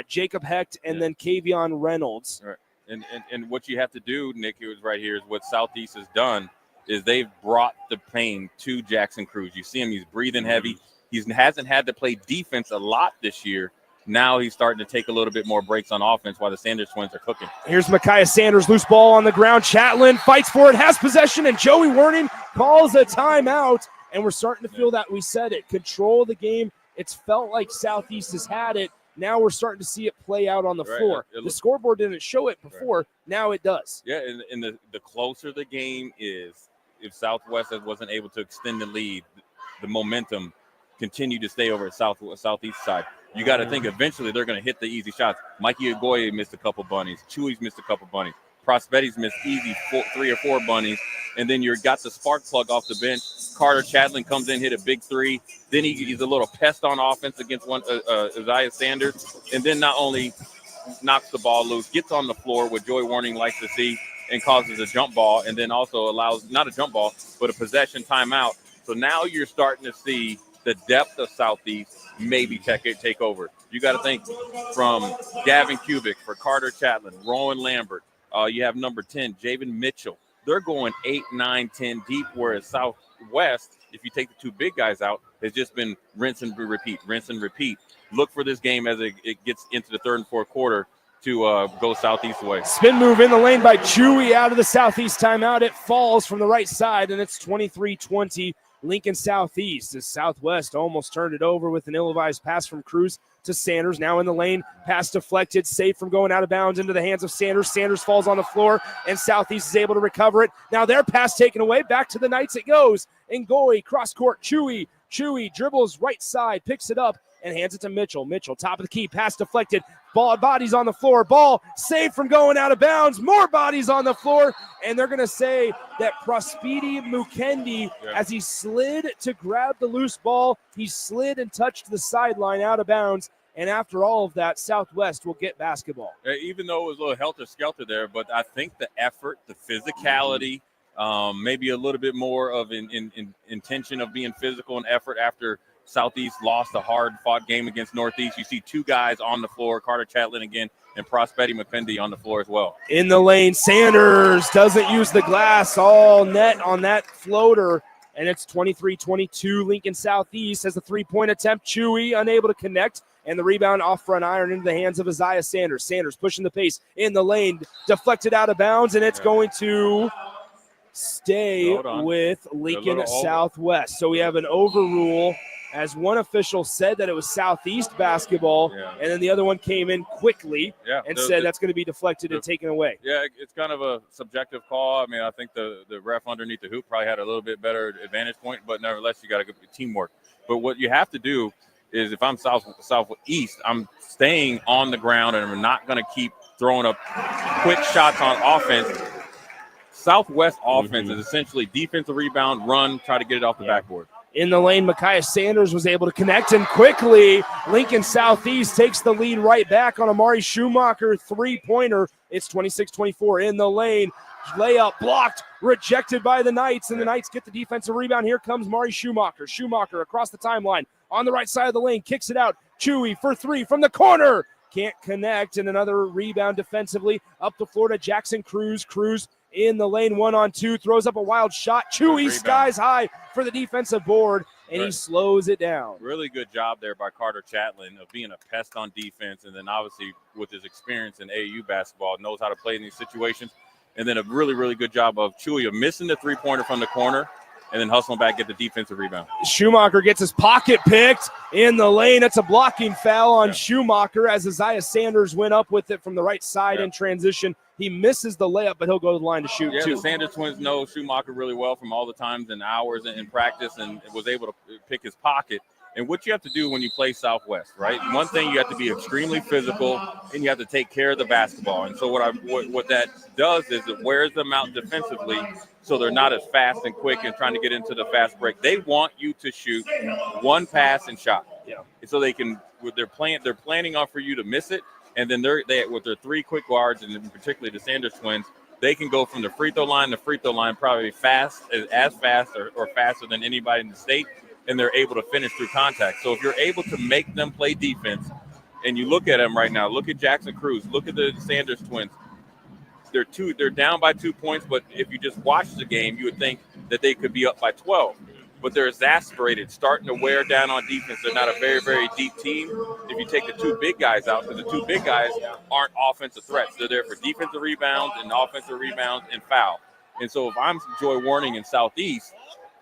Jacob Hecht, and then Kavion Reynolds. Right. And what you have to do, Nick, it was right here, is what Southeast has done is they've brought the pain to Jackson Cruz. You see him, he's breathing heavy. He hasn't had to play defense a lot this year. Now he's starting to take a little bit more breaks on offense while the Sanders twins are cooking. Here's Micaiah Sanders, loose ball on the ground. Chatlin fights for it, has possession, and Joey Warning calls a timeout. And we're starting to feel that. We said it. Control the game. It's felt like Southeast has had it. Now we're starting to see it play out on the floor. The scoreboard didn't show it before. Now it does. Yeah, and the closer the game is, if Southwest wasn't able to extend the lead, the momentum continued to stay over at Southeast side. You got to think eventually they're going to hit the easy shots. Mikey Ogoye missed a couple bunnies. Chewy's missed a couple bunnies. Prosperiti's missed easy 3 or 4 bunnies. And then you got the spark plug off the bench. Carter Chatlin comes in, hit a big 3. Then he's a little pest on offense against Isaiah Sanders. And then not only knocks the ball loose, gets on the floor, what Joey Warning likes to see, and causes a jump ball. And then also allows, not a jump ball, but a possession timeout. So now you're starting to see the depth of Southeast maybe take over. You got to think from Gavin Cubic for Carter Chatlin, Rowan Lambert. You have number 10, Javen Mitchell. They're going 8, 9, 10 deep, whereas Southwest, if you take the 2 big guys out, has just been rinse and repeat, rinse and repeat. Look for this game as it gets into the 3rd and 4th quarter to go Southeast way. Spin move in the lane by Chewy out of the Southeast timeout. It falls from the right side, and it's 23-20 Lincoln Southeast as Southwest almost turned it over with an ill-advised pass from Cruz to Sanders. Now in the lane, pass deflected, safe from going out of bounds into the hands of Sanders. Sanders falls on the floor, and Southeast is able to recover it. Now their pass taken away. Back to the Knights it goes. Ngoyi, cross-court, Chewy dribbles right side, picks it up, and hands it to Mitchell. Mitchell, top of the key, pass deflected. Bodies on the floor. Ball saved from going out of bounds. More bodies on the floor. And they're going to say that Prosperi Mukendi, as he slid to grab the loose ball, he slid and touched the sideline out of bounds. And after all of that, Southwest will get basketball. Even though it was a little helter-skelter there, but I think the effort, the physicality, maybe a little bit more of intention of being physical and effort after Southeast lost a hard-fought game against Northeast. You see two guys on the floor, Carter Chatlin again, and Prospetti McFendi on the floor as well. In the lane, Sanders doesn't use the glass, all net on that floater, and it's 23-22. Lincoln Southeast has a three-point attempt. Chewy unable to connect, and the rebound off front iron into the hands of Isaiah Sanders. Sanders pushing the pace in the lane, deflected out of bounds, and it's going to stay with Lincoln Southwest. So we have an overrule, as one official said that it was Southeast basketball, and then the other one came in quickly and said that's going to be deflected and taken away. Yeah, it's kind of a subjective call. I mean, I think the ref underneath the hoop probably had a little bit better advantage point, but nevertheless, you got to go teamwork. But what you have to do is, if I'm Southeast, I'm staying on the ground, and I'm not going to keep throwing up quick shots on offense. Southwest offense is essentially defensive rebound, run, try to get it off the backboard. In the lane, Micaiah Sanders was able to connect, and quickly Lincoln Southeast takes the lead right back on Amari Schumacher three-pointer. It's 26-24 in the lane. Layup blocked, rejected by the Knights, and the Knights get the defensive rebound. Here comes Mari Schumacher. Schumacher across the timeline on the right side of the lane, kicks it out. Chewy for three from the corner. Can't connect, and another rebound defensively. Up the floor to Jackson Cruz. Cruz in the lane, 1-on-2, throws up a wild shot. Chewy skies high for the defensive board, and he slows it down. Really good job there by Carter Chatlin of being a pest on defense, and then obviously with his experience in AAU basketball, knows how to play in these situations. And then a really, really good job of Chewy of missing the three-pointer from the corner and then hustling back, get the defensive rebound. Schumacher gets his pocket picked in the lane. It's a blocking foul on Schumacher as Isaiah Sanders went up with it from the right side in transition. He misses the layup, but he'll go to the line to shoot too. The Sanders twins know Schumacher really well from all the times and hours in practice, and was able to pick his pocket. And what you have to do when you play Southwest, right? One thing, you have to be extremely physical, and you have to take care of the basketball. And so what that does is it wears them out defensively, so they're not as fast and quick and trying to get into the fast break. They want you to shoot one pass and shot. So they can, they're planning on for you to miss it. And then they with their three quick guards, and particularly the Sanders twins, they can go from the free throw line to free throw line probably as fast or faster than anybody in the state, and they're able to finish through contact. So if you're able to make them play defense, and you look at them right now, look at Jackson Cruz, look at the Sanders twins. They're down by 2 points, but if you just watch the game, you would think that they could be up by 12. But they're exasperated, starting to wear down on defense. They're not a very, very deep team. If you take the two big guys out, because the two big guys aren't offensive threats. They're there for defensive rebounds and offensive rebounds and foul. And so if I'm Joy Warning in Southeast,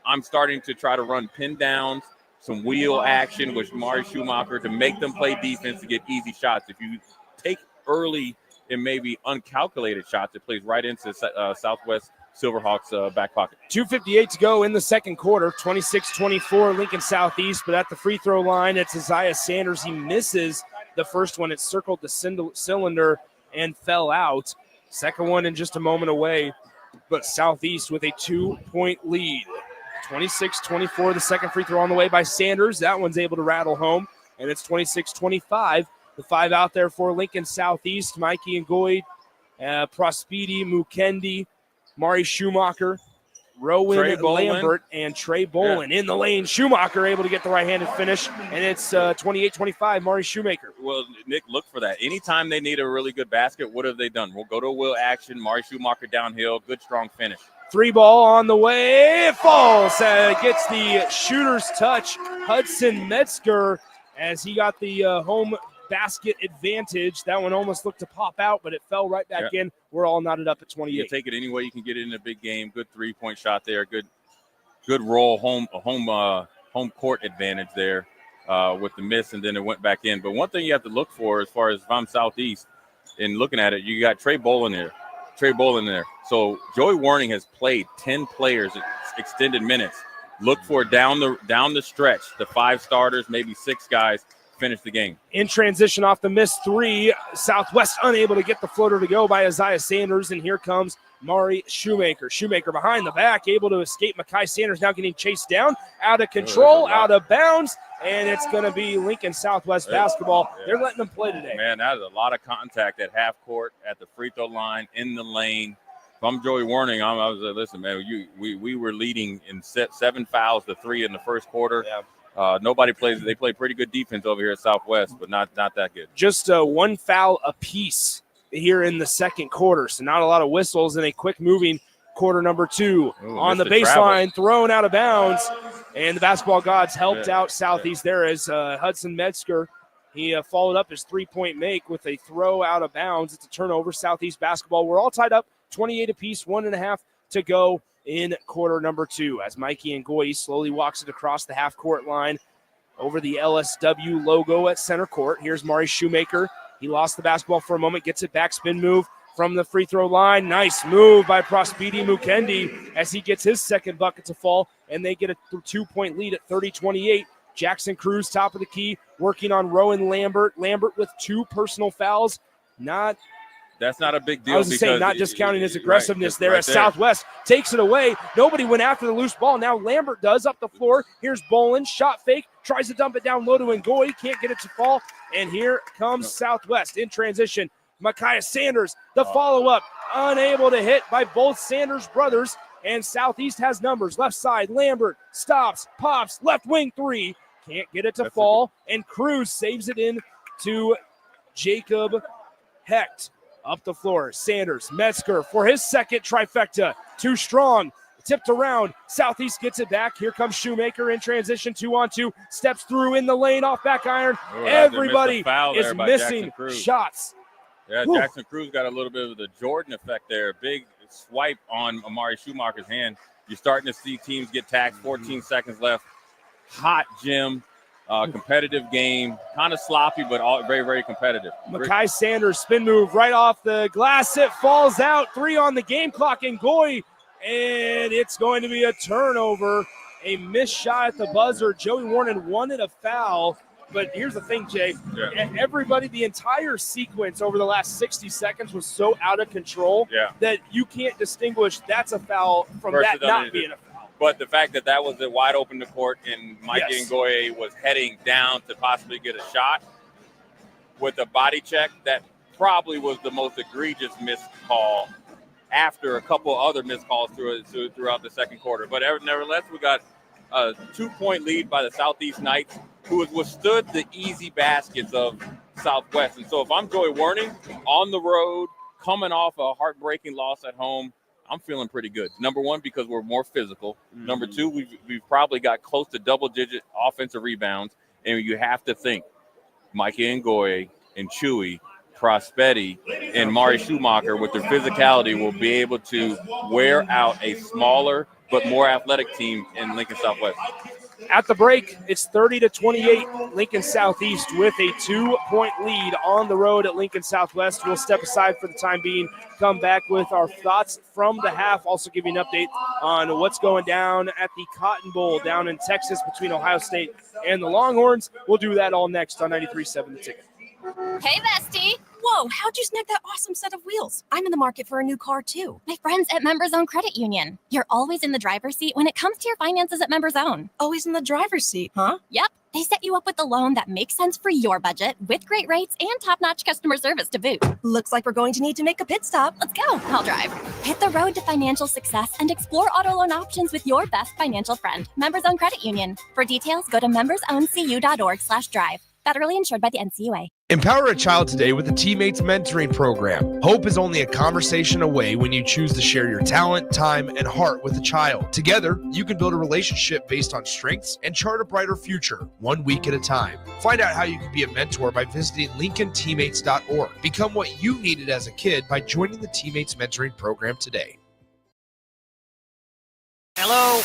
I'm starting to try to run pin downs, some wheel action with Mari Schumacher to make them play defense to get easy shots. If you take early and maybe uncalculated shots, it plays right into Southwest Silverhawks' back pocket. 2:58 to go in the second quarter. 26-24 Lincoln Southeast, but at the free throw line, it's Isaiah Sanders. He misses the first one. It circled the cylinder and fell out. Second one in just a moment away, but Southeast with a 2-point lead. 26-24, the second free throw on the way by Sanders. That one's able to rattle home, and it's 26-25. The five out there for Lincoln Southeast: Mikey and Goyd, Prospedi, Mukendi, Mari Schumacher, Rowan Lambert, and Trey Bolin. In the lane, Schumacher able to get the right-handed finish, and it's 28-25, Mari Schumacher. Well, Nick, look for that. Anytime they need a really good basket, what have they done? We'll go to a wheel action, Mari Schumacher downhill, good, strong finish. Three ball on the way, it falls. Gets the shooter's touch, Hudson Metzger, as he got the home basket advantage. That one almost looked to pop out, but it fell right back in. We're all knotted up at 28. You take it any way you can get it in a big game. Good three-point shot there. Good roll home court advantage there with the miss, and then it went back in. But one thing you have to look for, as far as if I'm Southeast and looking at it, you got Trey Bolin there. So Joey Warning has played 10 players extended minutes. Look for down the stretch, the five starters, maybe six guys, finish the game. In transition off the missed three, Southwest unable to get the floater to go by Isaiah Sanders, and here comes Mari Schumacher. Schumacher behind the back, able to escape. Micaiah Sanders now getting chased down, out of control, out of bounds, and it's going to be Lincoln Southwest basketball. They're letting them play today. Man, that is a lot of contact at half court, at the free throw line, in the lane. If I'm Joey Warning, I was listen, man, we were leading in 7 fouls to 3 in the first quarter. Nobody plays. They play pretty good defense over here at Southwest, but not that good. Just one foul apiece here in the second quarter, so not a lot of whistles in a quick-moving quarter number 2. On the baseline, thrown out of bounds, and the basketball gods helped out Southeast there as Hudson Metzger. He followed up his three-point make with a throw out of bounds. It's a turnover, Southeast basketball. We're all tied up, 28 apiece, 1.5 to go in quarter number 2 as Mikey Ngoyi slowly walks it across the half-court line over the LSW logo at center court. Here's Mari Shoemaker. He lost the basketball for a moment, gets it back, spin move from the free throw line. Nice move by Prosperi Mukendi as he gets his second bucket to fall, and they get a 2-point lead at 30-28. Jackson Cruz, top of the key, working on Rowan Lambert. Lambert with 2 personal fouls. That's not a big deal. I was just saying, not discounting his aggressiveness there as Southwest takes it away. Nobody went after the loose ball. Now Lambert does up the floor. Here's Bolin, shot fake, tries to dump it down low to Ngoyi, can't get it to fall. And here comes Southwest in transition. Micaiah Sanders, the follow-up, unable to hit by both Sanders brothers. And Southeast has numbers. Left side, Lambert stops, pops, left wing 3. Can't get it to fall. And Cruz saves it in to Jacob Hecht. Up the floor, Sanders, Metzger for his second trifecta. Too strong, tipped around. Southeast gets it back. Here comes Shoemaker in transition, 2-on-2. Steps through in the lane, off back iron. Everybody is missing shots. Yeah, Jackson Cruz got a little bit of the Jordan effect there. Big swipe on Amari Schumacher's hand. You're starting to see teams get taxed. 14 seconds left. Hot gym. Competitive game, kind of sloppy, but all very, very competitive. Micaiah Sanders, spin move right off the glass. It falls out. 3 on the game clock. Ngoyi, and it's going to be a turnover. A missed shot at the buzzer. Joey Warren wanted a foul, but here's the thing, Jay. Everybody, the entire sequence over the last 60 seconds was so out of control that you can't distinguish that's a foul from that not being a foul. But the fact that was a wide open to court and Mikey Ngoyi was heading down to possibly get a shot with a body check, that probably was the most egregious missed call after a couple other missed calls throughout the second quarter. But nevertheless, we got a 2-point lead by the Southeast Knights, who has withstood the easy baskets of Southwest. And so if I'm Joey Werning on the road, coming off a heartbreaking loss at home, I'm feeling pretty good. Number 1, because we're more physical. Number 2, we've probably got close to double-digit offensive rebounds, and you have to think Mikey Ngoyi and Chewy, Prosperi, and Mari Schumacher with their physicality will be able to wear out a smaller but more athletic team in Lincoln Southwest. At the break, it's 30-28, Lincoln Southeast with a 2-point lead on the road at Lincoln Southwest. We'll step aside for the time being, come back with our thoughts from the half, also give you an update on what's going down at the Cotton Bowl down in Texas between Ohio State and the Longhorns. We'll do that all next on 93.7 The Ticket. Hey, bestie. Whoa, how'd you snag that awesome set of wheels? I'm in the market for a new car, too. My friends at Members Own Credit Union. You're always in the driver's seat when it comes to your finances at Members Own. Always in the driver's seat, huh? Yep. They set you up with a loan that makes sense for your budget with great rates and top-notch customer service to boot. Looks like we're going to need to make a pit stop. Let's go. I'll drive. Hit the road to financial success and explore auto loan options with your best financial friend, Members Own Credit Union. For details, go to membersowncu.org/drive. Federally insured by the NCUA. Empower a child today with the Teammates Mentoring Program. Hope is only a conversation away when you choose to share your talent, time, and heart with a child. Together, you can build a relationship based on strengths and chart a brighter future, 1 week at a time. Find out how you can be a mentor by visiting LincolnTeammates.org. Become what you needed as a kid by joining the Teammates Mentoring Program today. Hello?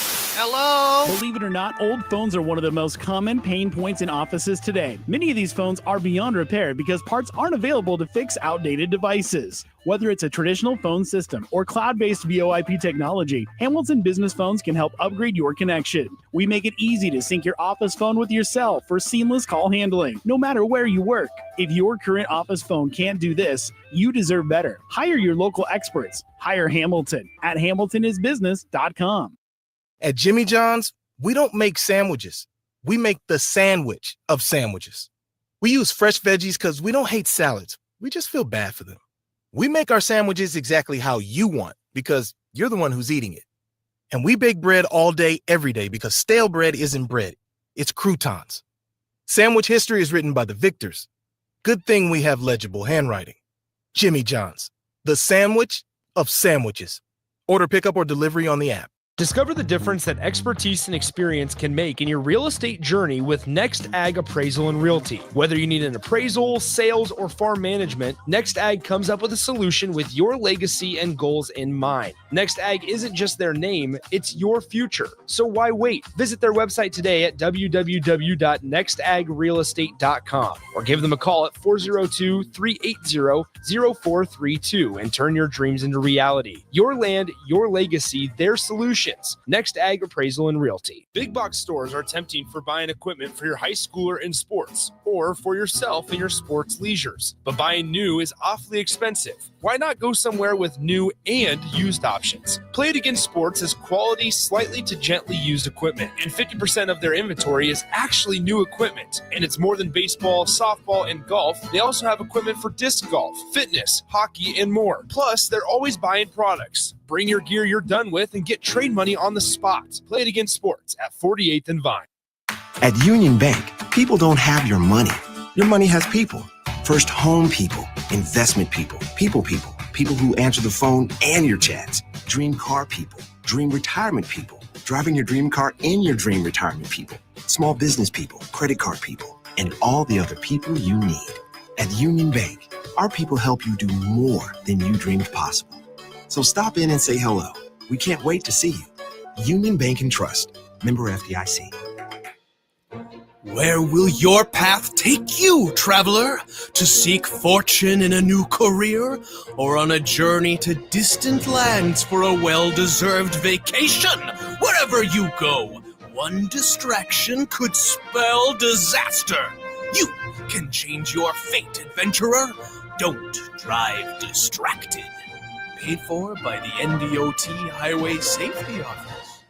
Believe it or not, old phones are one of the most common pain points in offices today. Many of these phones are beyond repair because parts aren't available to fix outdated devices. Whether it's a traditional phone system or cloud-based VoIP technology, Hamilton Business Phones can help upgrade your connection. We make it easy to sync your office phone with your cell for seamless call handling, no matter where you work. If your current office phone can't do this, you deserve better. Hire your local experts. Hire Hamilton at hamiltonisbusiness.com. At Jimmy John's, we don't make sandwiches. We make the sandwich of sandwiches. We use fresh veggies because we don't hate salads. We just feel bad for them. We make our sandwiches exactly how you want because you're the one who's eating it. And we bake bread all day, every day because stale bread isn't bread. it's croutons. Sandwich history is written by the victors. Good thing we have legible handwriting. Jimmy John's, the sandwich of sandwiches. Order pickup or delivery on the app. Discover the difference that expertise and experience can make in your real estate journey with Next Ag Appraisal and Realty. Whether you need an appraisal, sales, or farm management, Next Ag comes up with a solution with your legacy and goals in mind. Next Ag isn't just their name, it's your future. So why wait? Visit their website today at www.nextagrealestate.com or give them a call at 402-380-0432 and turn your dreams into reality. Your land, your legacy, their solution. Next Ag Appraisal and Realty. Big box stores are tempting for buying equipment for your high schooler in sports or for yourself in your sports leisures. But buying new is awfully expensive. Why not go somewhere with new and used options? Play It Again Sports has quality, slightly to gently used equipment, and 50% of their inventory is actually new equipment. And it's more than baseball, softball, and golf. They also have equipment for disc golf, fitness, hockey, and more. Plus, they're always buying products. Bring your gear you're done with and get trade money on the spot. Play It Again Sports at 48th and Vine. At Union Bank, people don't have your money. Your money has people. First home people, investment people, people who answer the phone and your chats. Dream car people, dream retirement people, driving your dream car in your dream retirement people. Small business people, credit card people, and all the other people you need. At Union Bank, our people help you do more than you dreamed possible. So stop in and say hello. We can't wait to see you. Union Bank and Trust. Member FDIC. Where will your path take you, traveler? To seek fortune in a new career? Or on a journey to distant lands for a well-deserved vacation? Wherever you go, one distraction could spell disaster. You can change your fate, adventurer. Don't drive distracted. Paid for by the NDOT Highway Safety Office.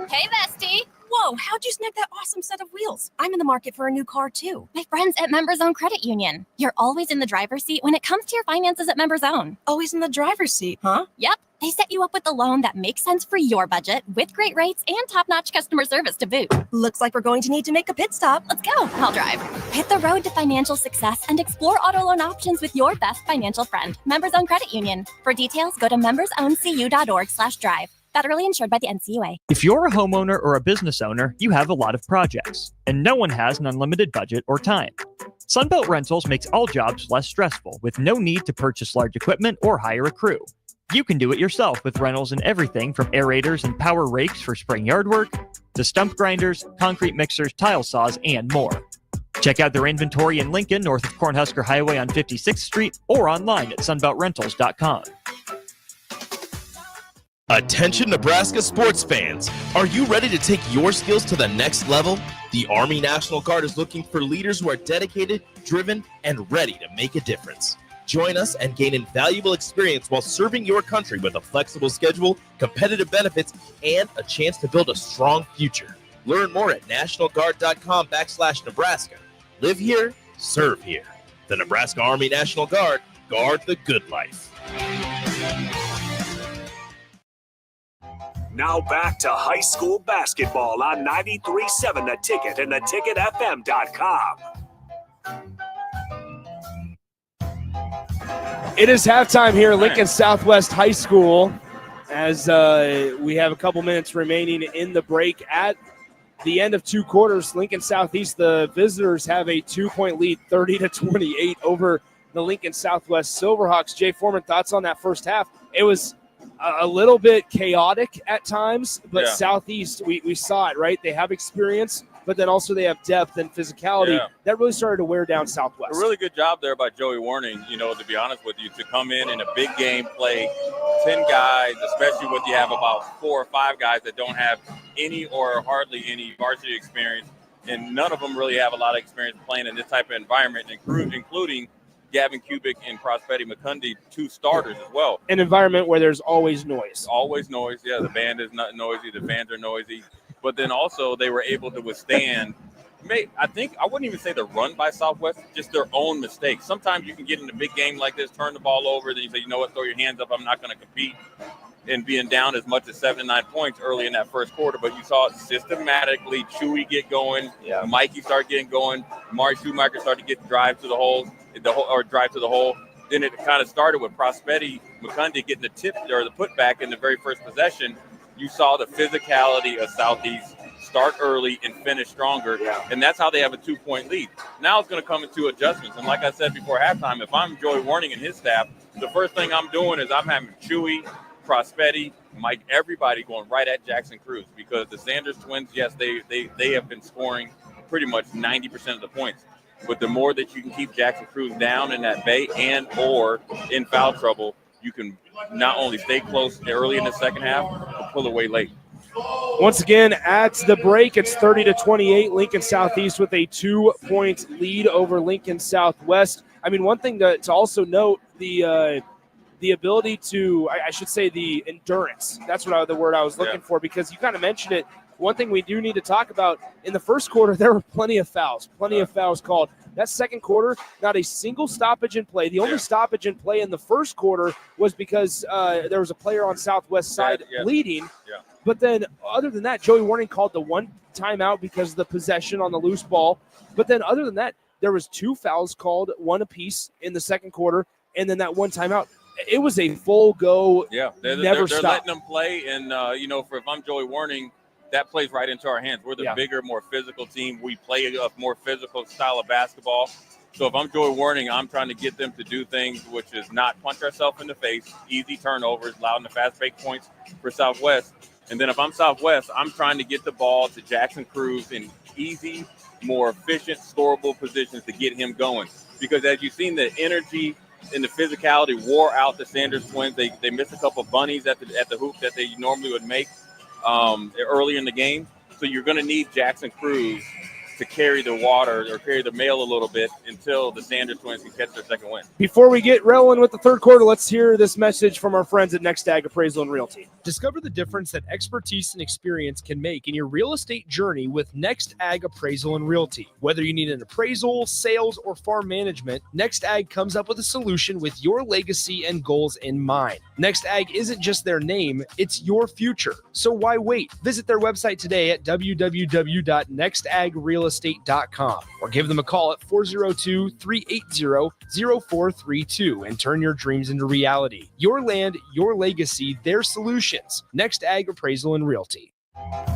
Hey, bestie. Whoa, how'd you snag that awesome set of wheels? I'm in the market for a new car, too. My friends at Members Own Credit Union. You're always in the driver's seat when it comes to your finances at Members Own. Always in the driver's seat, huh? Yep. They set you up with a loan that makes sense for your budget with great rates and top-notch customer service to boot. Looks like we're going to need to make a pit stop. Let's go. I'll drive. Hit the road to financial success and explore auto loan options with your best financial friend, Members Own Credit Union. For details, go to membersowncu.org/drive. Federally insured by the NCUA. If you're a homeowner or a business owner, you have a lot of projects, and no one has an unlimited budget or time. Sunbelt Rentals makes all jobs less stressful with no need to purchase large equipment or hire a crew. You can do it yourself with rentals and everything from aerators and power rakes for spring yard work to stump grinders, concrete mixers, tile saws, and more. Check out their inventory in Lincoln, north of Cornhusker Highway on 56th Street, or online at sunbeltrentals.com. Attention Nebraska sports fans, are you ready to take your skills to the next level? The Army National Guard is looking for leaders who are dedicated, driven, and ready to make a difference. Join us and gain invaluable experience while serving your country with a flexible schedule, competitive benefits, and a chance to build a strong future. Learn more at nationalguard.com/Nebraska. Live here, serve here. The Nebraska Army National Guard, guard the good life. Now back to high school basketball on 93.7 The Ticket and theticketfm.com. It is halftime here at Lincoln Southwest High School as we have a couple minutes remaining in the break. At the end of two quarters, Lincoln Southeast, the visitors have a 2-point lead, 30-28 over the Lincoln Southwest Silverhawks. Jay Foreman, thoughts on that first half? It was a little bit chaotic at times, but Southeast, we saw it, right? They have experience, but then also they have depth and physicality. That really started to wear down Southwest. A really good job there by Joey Warning, to be honest with you, to come in a big game, play 10 guys, especially when you have about 4 or 5 guys that don't have any or hardly any varsity experience, and none of them really have a lot of experience playing in this type of environment, including Gavin Kubik and Prospetti McCundy, 2 starters as well. An environment where there's always noise. Always noise, yeah. The band is not noisy. The fans are noisy. But then also they were able to withstand, I wouldn't even say the run by Southwest, just their own mistakes. Sometimes you can get in a big game like this, turn the ball over, then you say, you know what, throw your hands up, I'm not going to compete. and being down as much as 7 to 9 points early in that first quarter, but you saw it systematically. Chewy get going, Mikey start getting going, Mari Schumacher started to get drive to the hole. Then it kind of started with Prospetti Mukundi getting the tip or the putback in the very first possession. You saw the physicality of Southeast start early and finish stronger, and that's how they have a 2-point lead. Now it's going to come into adjustments, and like I said before halftime, if I'm Joey Warning and his staff, the first thing I'm doing is I'm having Chewy, Prospetti, Mike, everybody going right at Jackson Cruz, because the Sanders twins, yes, they have been scoring pretty much 90% of the points. But the more that you can keep Jackson Cruz down in that bay and or in foul trouble, you can not only stay close early in the second half, but pull away late. Once again, at the break, it's 30-28. Lincoln Southeast with a 2-point lead over Lincoln Southwest. I mean, one thing to also note, the ability to, I should say the endurance. That's the word I was looking for, because you kind of mentioned it. One thing we do need to talk about, in the first quarter, there were plenty of fouls called. That second quarter, not a single stoppage in play. The only stoppage in play in the first quarter was because there was a player on Southwest side bleeding. Yeah. But then other than that, Joey Warning called the one timeout because of the possession on the loose ball. But then other than that, there was 2 fouls called, 1 apiece in the second quarter, and then that one timeout. It was a full go. Yeah, they're letting them play, and if I'm Joey Warning, that plays right into our hands. We're the bigger, more physical team. We play a more physical style of basketball. So if I'm Joey Warning, I'm trying to get them to do things which is not punch ourselves in the face, easy turnovers, allowing the fast break points for Southwest. And then if I'm Southwest, I'm trying to get the ball to Jackson Cruz in easy, more efficient, scoreable positions to get him going. Because as you've seen, the energy and the physicality wore out the Sanders twins. They missed a couple of bunnies at the hoop that they normally would make early in the game. So you're going to need Jackson Cruz to carry the water or carry the mail a little bit until the Sanders twins can catch their second win. Before we get rolling with the third quarter, let's hear this message from our friends at Next Ag Appraisal and Realty. Discover the difference that expertise and experience can make in your real estate journey with Next Ag Appraisal and Realty. Whether you need an appraisal, sales, or farm management, Next Ag comes up with a solution with your legacy and goals in mind. Next Ag isn't just their name, it's your future. So why wait? Visit their website today at www.nextagrealestate.com or give them a call at 402-380-0432 and turn your dreams into reality. Your land, your legacy, their solutions. Next Ag Appraisal and Realty.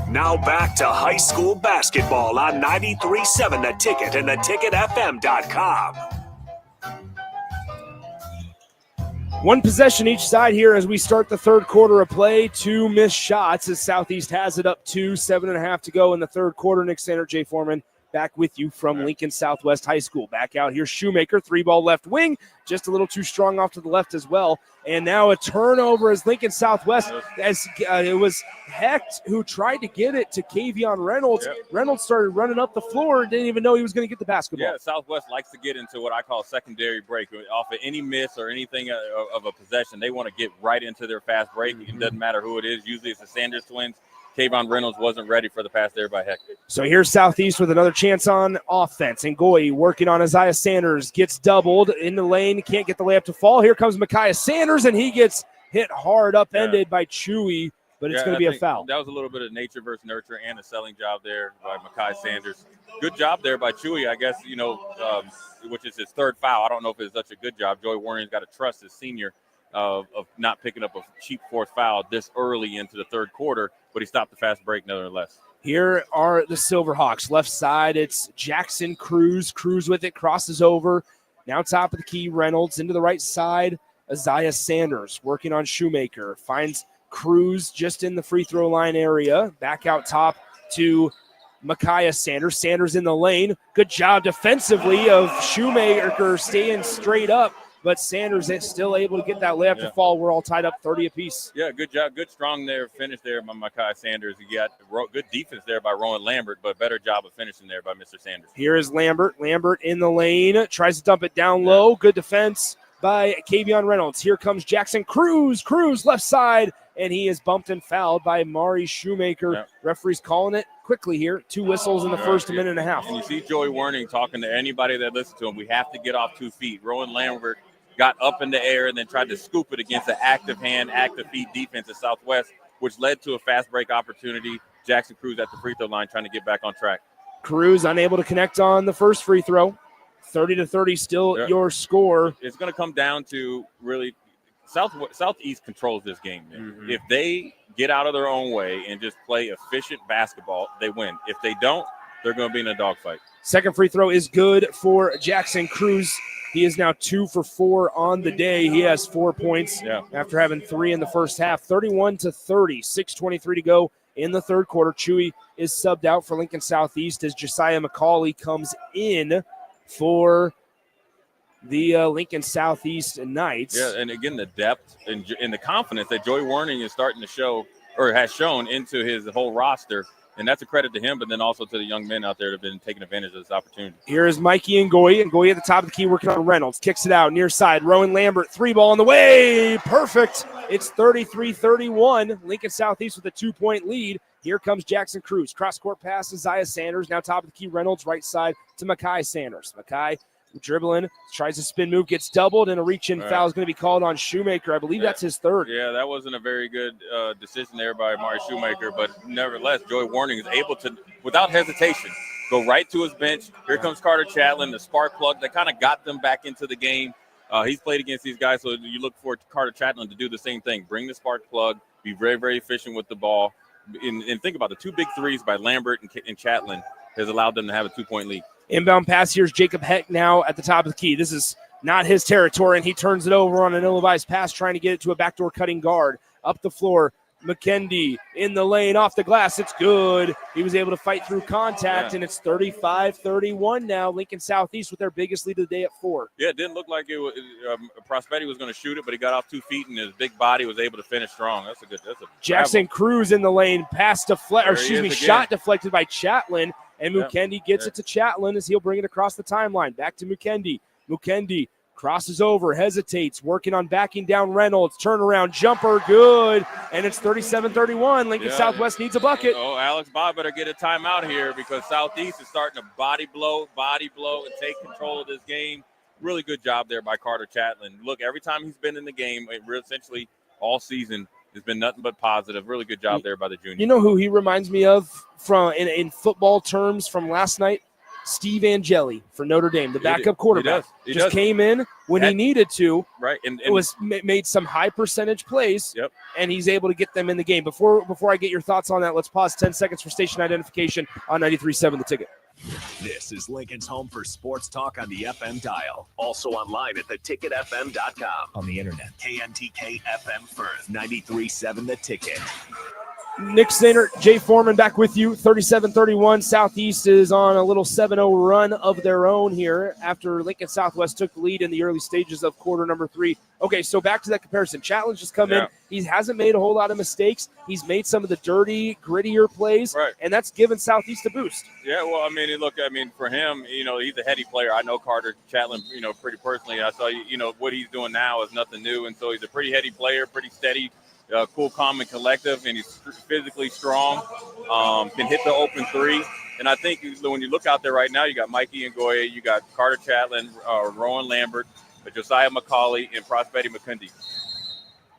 Now back to high school basketball on 93.7 The Ticket and theticketfm.com. One possession each side here as we start the third quarter of play. 2 missed shots as Southeast has it up 2, 7.5 to go in the third quarter. Nick Sander, Jay Foreman, back with you from Lincoln Southwest High School. Back out here, Shoemaker, 3-ball left wing, just a little too strong off to the left as well. And now a turnover as Lincoln Southwest, as it was Hecht who tried to get it to Kavion Reynolds. Yep. Reynolds started running up the floor and didn't even know he was going to get the basketball. Yeah, Southwest likes to get into what I call secondary break. Off of any miss or anything of a possession, they want to get right into their fast break. It doesn't matter who it is. Usually it's the Sanders twins. Kavion Reynolds wasn't ready for the pass there by Hecht. So here's Southeast with another chance on offense. And Goy working on Isaiah Sanders, gets doubled in the lane, can't get the layup to fall. Here comes Micaiah Sanders, and he gets hit hard, upended by Chewy, but it's going to be a foul. That was a little bit of nature versus nurture and a selling job there by Micaiah Sanders. Good job there by Chewy, I guess, which is his third foul. I don't know if it's such a good job. Joey Warren's got to trust his senior of not picking up a cheap fourth foul this early into the third quarter, but he stopped the fast break nevertheless. Here are the Silverhawks. Left side, it's Jackson Cruz. Cruz with it, crosses over. Now top of the key, Reynolds into the right side. Isaiah Sanders working on Shoemaker. Finds Cruz just in the free throw line area. Back out top to Micaiah Sanders. Sanders in the lane. Good job defensively of Shoemaker staying straight up. But Sanders is still able to get that layup to fall. We're all tied up 30 apiece. Yeah, good job. Good, strong there. Finish there by Micaiah Sanders. He got good defense there by Rowan Lambert, but better job of finishing there by Mr. Sanders. Here is Lambert. Lambert in the lane. Tries to dump it down low. Good defense by Kavion Reynolds. Here comes Jackson Cruz. Cruz left side, and he is bumped and fouled by Mari Shoemaker. Yeah. Referee's calling it quickly here. 2 whistles in the first minute and a half. And you see Joey Warning talking to anybody that listens to him. We have to get off 2 feet. Rowan Lambert got up in the air and then tried to scoop it against an active hand, active feet defense at Southwest, which led to a fast break opportunity. Jackson Cruz at the free throw line trying to get back on track. Cruz unable to connect on the first free throw. 30-30 still your score. It's going to come down to really Southeast controls this game. If they get out of their own way and just play efficient basketball, they win. If they don't, they're going to be in a dogfight. Second free throw is good for Jackson Cruz. He is now 2 for 4 on the day. He has 4 points after having 3 in the first half. 31-30, 6:23 to go in the third quarter. Chewy is subbed out for Lincoln Southeast as Josiah McCauley comes in for the Lincoln Southeast Knights. Yeah, and again, the depth and the confidence that Joey Warning is starting to show or has shown into his whole roster. And that's a credit to him, but then also to the young men out there that have been taking advantage of this opportunity. Here is Mikey Ngoyi. Ngoyi at the top of the key working on Reynolds. Kicks it out near side. Rowan Lambert, 3-ball on the way. Perfect. It's 33-31. Lincoln Southeast with a 2-point lead. Here comes Jackson Cruz. Cross-court pass to Zaya Sanders. Now top of the key, Reynolds right side to Makai Sanders. Makai dribbling, tries a spin move, gets doubled, and a reach-in foul is going to be called on Shoemaker. I believe that's his third. Yeah, that wasn't a very good decision there by Amari Shoemaker, but nevertheless, Joey Warning is able to, without hesitation, go right to his bench. Here comes Carter Chatlin, the spark plug that kind of got them back into the game. He's played against these guys, so you look for Carter Chatlin to do the same thing. Bring the spark plug, be very, very efficient with the ball. And think about the 2 big threes by Lambert and Chatlin has allowed them to have a 2-point lead. Inbound pass. Here's Jacob Heck now at the top of the key. This is not his territory, and he turns it over on an ill-advised pass, trying to get it to a backdoor cutting guard. Up the floor, McKendy in the lane, off the glass. It's good. He was able to fight through contact, and it's 35-31 now. Lincoln Southeast with their biggest lead of the day at 4. Yeah, it didn't look like it was Prospetti was going to shoot it, but he got off 2 feet, and his big body was able to finish strong. That's a Jackson Cruz in the lane, shot deflected by Chatlin. And Mukendi gets it to Chatlin as he'll bring it across the timeline. Back to Mukendi. Mukendi crosses over, hesitates, working on backing down Reynolds. Turnaround jumper, good. And it's 37-31. Lincoln Southwest needs a bucket. Oh, Alex Bob better get a timeout here because Southeast is starting to body blow, and take control of this game. Really good job there by Carter Chatlin. Look, every time he's been in the game, essentially all season, it's been nothing but positive. Really good job there by the junior. You know who he reminds me of from in football terms from last night? Steve Angeli for Notre Dame, the backup quarterback. He just came in when he needed to. Right. And it was made some high percentage plays. Yep. And he's able to get them in the game. Before I get your thoughts on that, let's pause 10 seconds for station identification on 93.7 The Ticket. This is Lincoln's home for sports talk on the FM dial. Also online at theticketfm.com. On the internet. KNTK FM Firth, 93.7 The Ticket. Nick Sainer, Jay Foreman back with you. 37-31. Southeast is on a little 7-0 run of their own here after Lincoln Southwest took the lead in the early stages of quarter number 3. Okay, so back to that comparison. Chatlin's just come in. He hasn't made a whole lot of mistakes. He's made some of the dirty, grittier plays, and that's given Southeast a boost. Yeah, well, for him, he's a heady player. I know Carter Chatlin, pretty personally. I saw, what he's doing now is nothing new, and so he's a pretty heady player, pretty steady. Cool, calm, and collective, and he's physically strong, can hit the open 3. And I think when you look out there right now, you got Mikey Ngoyi, you got Carter Chatlin, Rowan Lambert, Josiah McCauley, and Prospetti McKendy.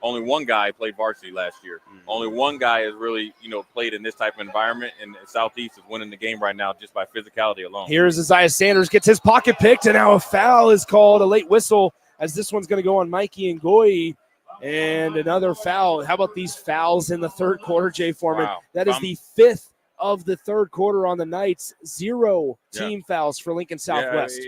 Only one guy played varsity last year. Only one guy has really, played in this type of environment, and Southeast is winning the game right now just by physicality alone. Here's Isaiah Sanders, gets his pocket picked, and now a foul is called, a late whistle, as this one's going to go on Mikey Ngoyi. And another foul. How about these fouls in the third quarter, Jay Foreman? Wow. That is the 5th of the third quarter on the Knights. 0 team fouls for Lincoln Southwest.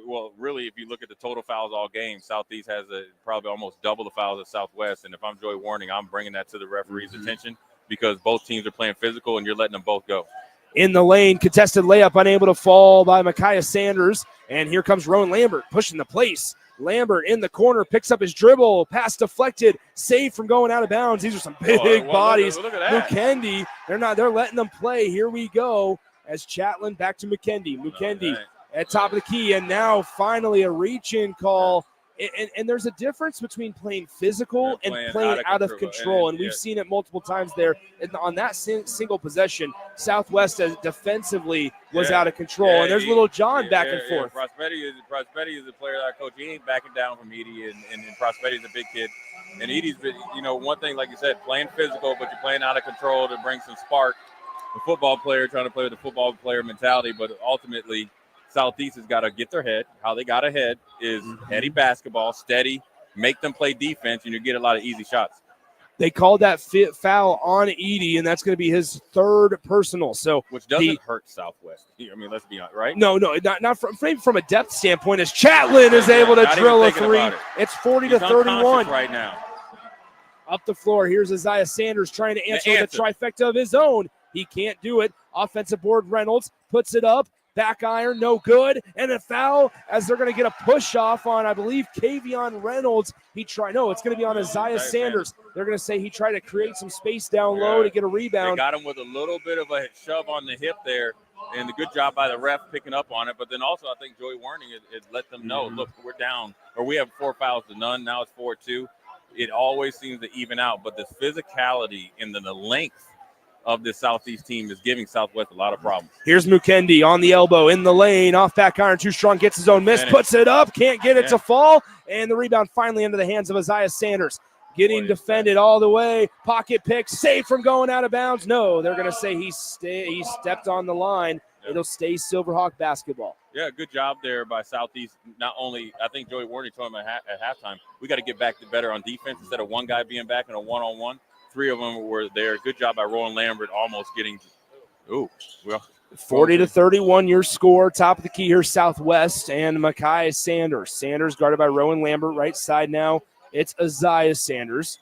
Well, really, if you look at the total fouls all game, Southeast has probably almost double the fouls of Southwest. And if I'm Joey Warning, I'm bringing that to the referee's attention because both teams are playing physical and you're letting them both go. In the lane, contested layup, unable to fall by Micaiah Sanders. And here comes Rowan Lambert pushing the place. Lambert in the corner, picks up his dribble, pass deflected, saved from going out of bounds. These are some big bodies. Look at that. Mukendi, they're letting them play. Here we go as Chatlin back to Mukendi. Mukendi at top of the key, and now finally a reach-in call And there's a difference between playing physical and playing playing out of control. And we've seen it multiple times there. And on that single possession, Southwest defensively was out of control. And there's little John back and forth. Prospetti is a player that I coach. He ain't backing down from Edie, and Prospetti's a big kid. And Edie's, one thing, like you said, playing physical, but you're playing out of control to bring some spark. The football player trying to play with the football player mentality, but ultimately Southeast has got to get their head. How they got ahead is heady basketball, steady, make them play defense, and you get a lot of easy shots. They called that foul on Edie, and that's going to be his third personal. So, which doesn't hurt Southwest. I mean, let's be honest, right? No, not from a depth standpoint. As Chatlin is able to drill a three, it's 40-31 right now. Up the floor, here's Isaiah Sanders trying to answer with a trifecta of his own. He can't do it. Offensive board, Reynolds puts it up. Back iron, no good. And a foul as they're going to get a push off on, I believe, Kavion Reynolds. It's going to be on Isaiah Sanders. They're going to say he tried to create some space down low to get a rebound. They got him with a little bit of a shove on the hip there, and a good job by the ref picking up on it. But then also I think Joey Warning it let them know, look, we're down, or we have 4 fouls to none. Now it's 4-2. It always seems to even out. But the physicality and the length of this Southeast team is giving Southwest a lot of problems. Here's Mukendi on the elbow in the lane, off back iron, too strong, gets his own miss, puts it up, can't get it to fall, and the rebound finally into the hands of Isaiah Sanders. Getting defended all the way, pocket pick, saved from going out of bounds. No, they're going to say he stepped on the line. It'll stay Silverhawk basketball. Yeah, good job there by Southeast. Not only, I think Joey Warney told him at halftime, we got to get back to better on defense instead of one guy being back in a one-on-one. 3 of them were there. Good job by Rowan Lambert almost getting 40-31 your score. Top of the key here, Southwest and Makai Sanders. Sanders guarded by Rowan Lambert. Right side now, it's Isaiah Sanders.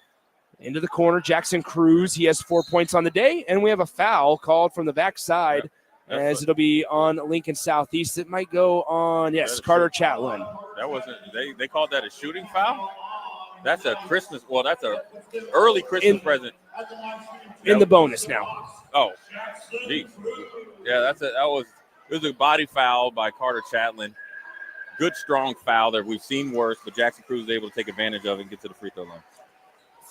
Into the corner, Jackson Cruz. He has 4 points on the day, and we have a foul called from the backside as it'll be on Lincoln Southeast. It might go on, Carter Chatlin. That wasn't, they called that a shooting foul? That's a Christmas. Well, that's a early Christmas present. In the bonus now. Oh, geez. Yeah, it was a body foul by Carter Chatlin. Good, strong foul that we've seen worse, but Jackson Cruz was able to take advantage of it and get to the free throw line.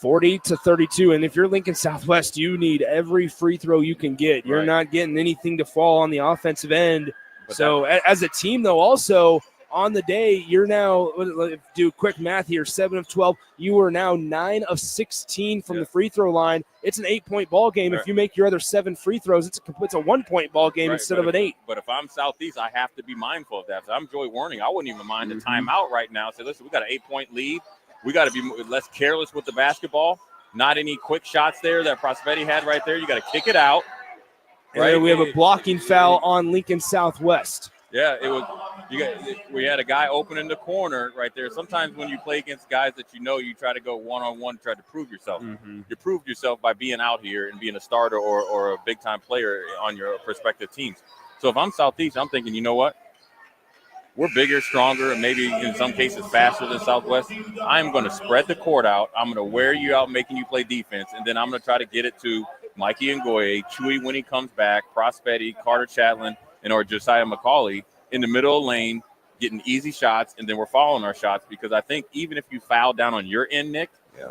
40-32, and if you're Lincoln Southwest, you need every free throw you can get. You're not getting anything to fall on the offensive end. So as a team, though, also – on the day, you're now, do quick math here, 7 of 12. You are now 9 of 16 from the free throw line. It's an 8-point ball game. If you make your other 7 free throws, it's a 1-point ball game instead of an 8. But if I'm Southeast, I have to be mindful of that. If I'm Joey Warning, I wouldn't even mind a timeout right now. Say, listen, we got an 8-point lead. We got to be less careless with the basketball. Not any quick shots there that Prospetti had right there. You got to kick it out. Right. We have a blocking foul on Lincoln Southwest. Yeah, it was. We had a guy open in the corner right there. Sometimes when you play against guys that you try to go one-on-one, try to prove yourself. You proved yourself by being out here and being a starter or a big-time player on your prospective teams. So if I'm Southeast, I'm thinking, you know what? We're bigger, stronger, and maybe in some cases faster than Southwest. I'm going to spread the court out. I'm going to wear you out, making you play defense, and then I'm going to try to get it to Mikey Ngoye, Chewy when he comes back, Prospetti, Carter Chatlin, or Josiah McCauley in the middle of the lane, getting easy shots, and then we're following our shots because I think even if you foul down on your end, Nick,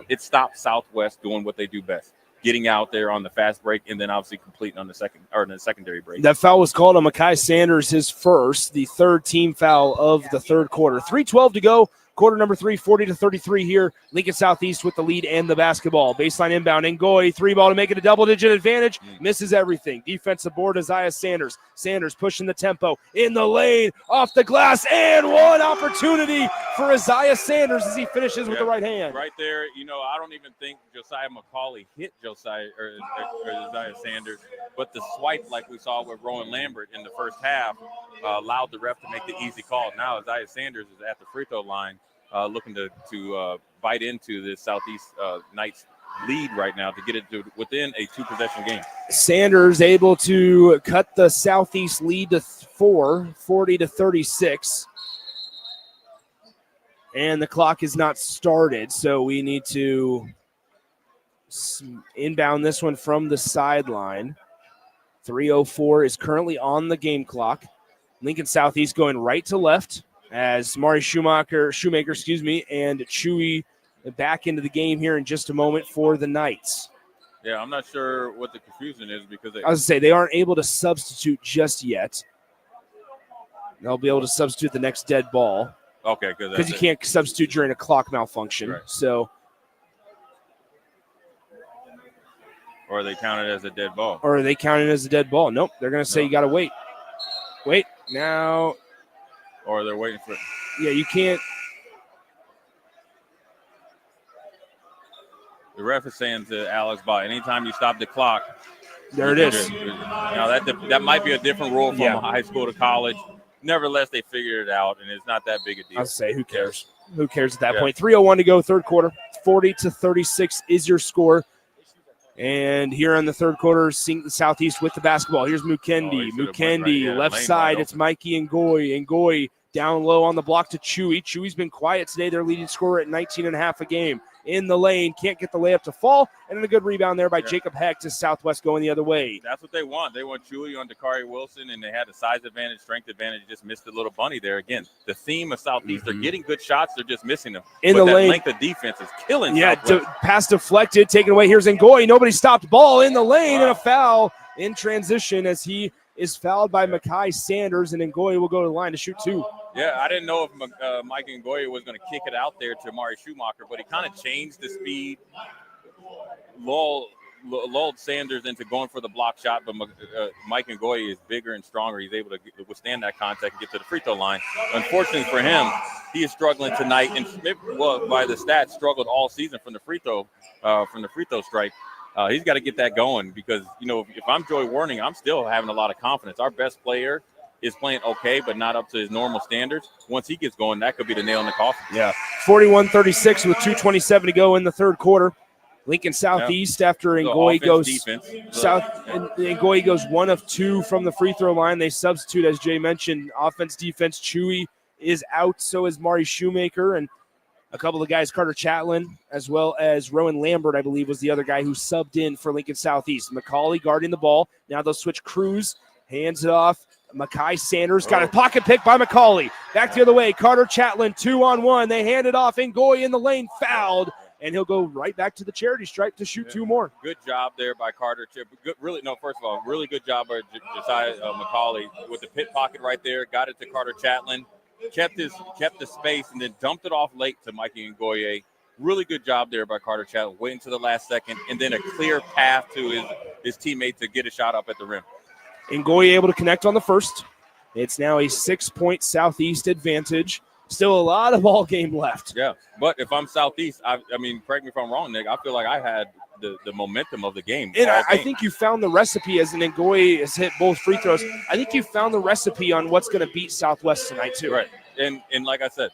it stops Southwest doing what they do best, getting out there on the fast break and then obviously completing on the secondary break. That foul was called on Makai Sanders, his first, the third team foul of the third quarter. 3:12 to go. Quarter number 3, 40-33 here. Lincoln Southeast with the lead and the basketball. Baseline inbound. Ngoye, 3-ball to make it a double-digit advantage. Misses everything. Defensive board, Isaiah Sanders. Sanders pushing the tempo in the lane, off the glass, and one opportunity for Isaiah Sanders as he finishes with the right hand. Right there, I don't even think Josiah McCauley hit Josiah or Isaiah Sanders, but the swipe like we saw with Rowan Lambert in the first half allowed the ref to make the easy call. Now Isaiah Sanders is at the free throw line looking to bite into the Southeast Knights lead right now to get it to within a 2-possession game. Sanders able to cut the Southeast lead to 4, 40-36. And the clock is not started, so we need to inbound this one from the sideline. 3:04 is currently on the game clock. Lincoln Southeast going right to left as Mari Shoemaker, and Chewy back into the game here in just a moment for the Knights. Yeah, I'm not sure what the confusion is because I was going to say they aren't able to substitute just yet. They'll be able to substitute the next dead ball. Okay, because you can't substitute during a clock malfunction. Right. So, or they count it as a dead ball. Or are they count it as a dead ball? Nope. They're going to say you got to wait. Wait now. Or they're waiting for. Yeah, you can't. The ref is saying to Alex Bott, anytime you stop the clock. There it is. Now that might be a different rule from high school to college. Nevertheless, they figured it out, and it's not that big a deal. I'll say, who cares? Who cares at that point? 3:01 to go, third quarter. 40-36 is your score. And here in the third quarter, seeing the Southeast with the basketball. Here's Mukendi. Mukendi, left side. It's Mikey Ngoy. Ngoy down low on the block to Chewy. Chewy's been quiet today. Their leading scorer at 19.5 a game. In the lane, can't get the layup to fall, and then a good rebound there by Jacob Hecht to Southwest going the other way. That's what they want. They want Chewy on Dakari Wilson, and they had a size advantage, strength advantage, just missed a little bunny there. Again, the theme of Southeast, they're getting good shots, they're just missing them. In but the that lane. length of defense is killing Southwest. Pass deflected, taken away. Here's Ngoy. Nobody stopped. Ball in the lane, and a foul in transition as he is fouled by Makai Sanders, and Ngoy will go to the line to shoot two. Yeah, I didn't know if Mike Ngoy was going to kick it out there to Amari Schumacher, but he kind of changed the speed, lulled Sanders into going for the block shot, but Mike Ngoy is bigger and stronger. He's able to withstand that contact and get to the free throw line. Unfortunately for him, he is struggling tonight, and Smith, by the stats, struggled all season from the free throw strike. He's got to get that going because, if I'm Joy Warning, I'm still having a lot of confidence. Our best player is playing okay, but not up to his normal standards. Once he gets going, that could be the nail in the coffin. Yeah. 41-36 with 2:27 to go in the third quarter. Lincoln Southeast after Ngoy goes Ngoy goes 1 of 2 from the free throw line. They substitute, as Jay mentioned, offense, defense. Chewy is out, so is Mari Shoemaker, and a couple of guys, Carter Chatlin, as well as Rowan Lambert, I believe, was the other guy who subbed in for Lincoln Southeast. McCauley guarding the ball. Now they'll switch. Cruz hands it off. Makai Sanders got a pocket pick by McCauley. Back the other way. Carter Chatlin, 2-on-1. They hand it off. Ngoy in the lane, fouled. And he'll go right back to the charity stripe to shoot 2 more. Good job there by Carter. First of all, really good job by Josiah McCauley with the pit pocket right there. Got it to Carter Chatlin. Kept the space and then dumped it off late to Mikey Ngoye. Really good job there by Carter Chatlin. Waiting to the last second and then a clear path to his teammate to get a shot up at the rim. Ngoy able to connect on the first. It's now a 6-point Southeast advantage. Still a lot of ball game left. Yeah, but if I'm Southeast, I mean, correct me if I'm wrong, Nick, I feel like I had the momentum of the game. And I think you found the recipe as Ngoy has hit both free throws. I think you found the recipe on what's going to beat Southwest tonight too. Right, and like I said,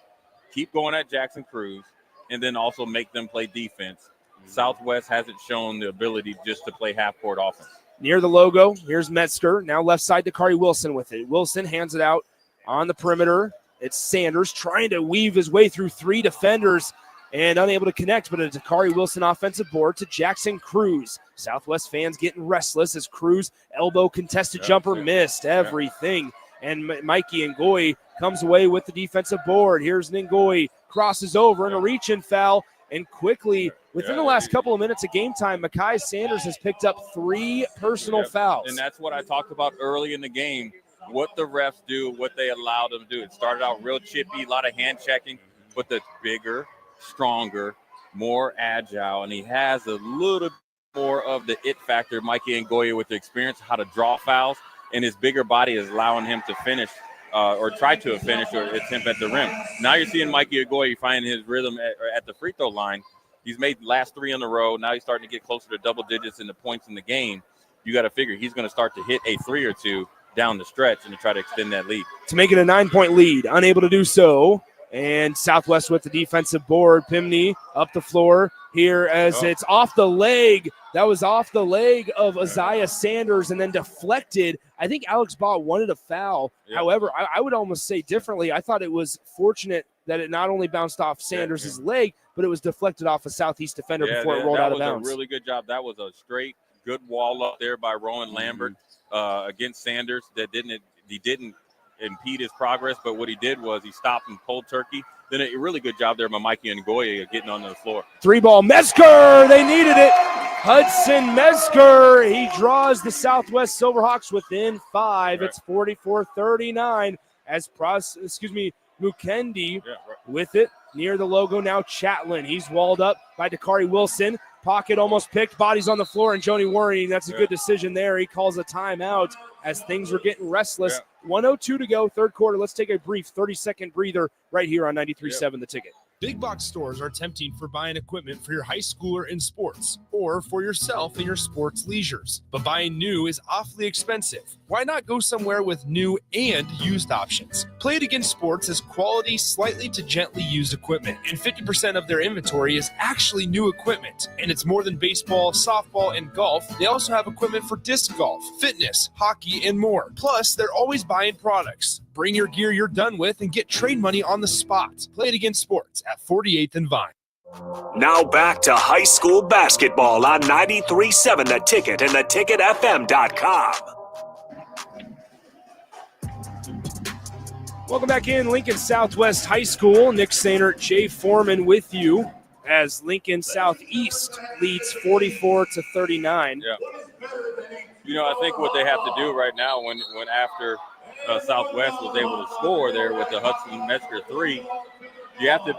keep going at Jackson Cruz and then also make them play defense. Southwest hasn't shown the ability just to play half-court offense. Near the logo, here's Metzger. Now left side to Dakari Wilson with it. Wilson hands it out on the perimeter. It's Sanders trying to weave his way through 3 defenders and unable to connect, but a Dakari Wilson offensive board to Jackson Cruz. Southwest fans getting restless as Cruz elbow contested jumper missed everything. And Mikey Ngoy comes away with the defensive board. Here's Ngoy, crosses over and a reach-in foul. And quickly, within the last couple of minutes of game time, Makai Sanders has picked up 3 personal fouls. And that's what I talked about early in the game, what the refs do, what they allowed them to do. It started out real chippy, a lot of hand checking, but the bigger, stronger, more agile, and he has a little more of the it factor, Mikey Ngoye, with the experience, how to draw fouls, and his bigger body is allowing him to finish or try to finish or attempt at the rim. Now you're seeing Mikey Ngoye find his rhythm at the free throw line. He's made the last 3 in a row. Now he's starting to get closer to double digits in the points in the game. You got to figure he's going to start to hit a 3 or 2 down the stretch and to try to extend that lead. To make it a 9-point lead, unable to do so. And Southwest with the defensive board. Pimney up the floor here as it's off the leg. That was off the leg of Isaiah Sanders and then deflected. I think Alex Bott wanted a foul. However, I would almost say differently. I thought it was fortunate that it not only bounced off Sanders' leg, but it was deflected off a Southeast defender before it rolled out of bounds. That was a really good job. That was a straight, good wall up there by Rowan Lambert against Sanders. He didn't impede his progress, but what he did was he stopped him cold turkey. Then a really good job there by Mikey Ngoye getting on the floor. 3-ball, Metzger, they needed it. Hudson Metzger, he draws the Southwest Silverhawks within 5. Right. It's 44-39 as Mukendi with it near the logo now. Chatlin, he's walled up by Dakari Wilson. Pocket almost picked, bodies on the floor, and Joni Worrying. That's a good decision there. He calls a timeout as things were getting restless. 1:02 to go, third quarter. Let's take a brief 30-second breather right here on 93.7 The Ticket. Big box stores are tempting for buying equipment for your high schooler in sports or for yourself in your sports leisures. But buying new is awfully expensive. Why not go somewhere with new and used options? Play It Again Sports has quality, slightly to gently used equipment, and 50% of their inventory is actually new equipment. And it's more than baseball, softball, and golf. They also have equipment for disc golf, fitness, hockey, and more. Plus, they're always buying products. Bring your gear you're done with and get trade money on the spot. Play It Again Sports at 48th and Vine. Now back to high school basketball on 93.7 The Ticket and theticketfm.com. Welcome back in Lincoln Southwest High School. Nick Sainert, Jay Foreman with you as Lincoln Southeast leads 44-39. Yeah. You know, I think what they have to do right now when after Southwest was able to score there with the Hudson Metzger 3, you have to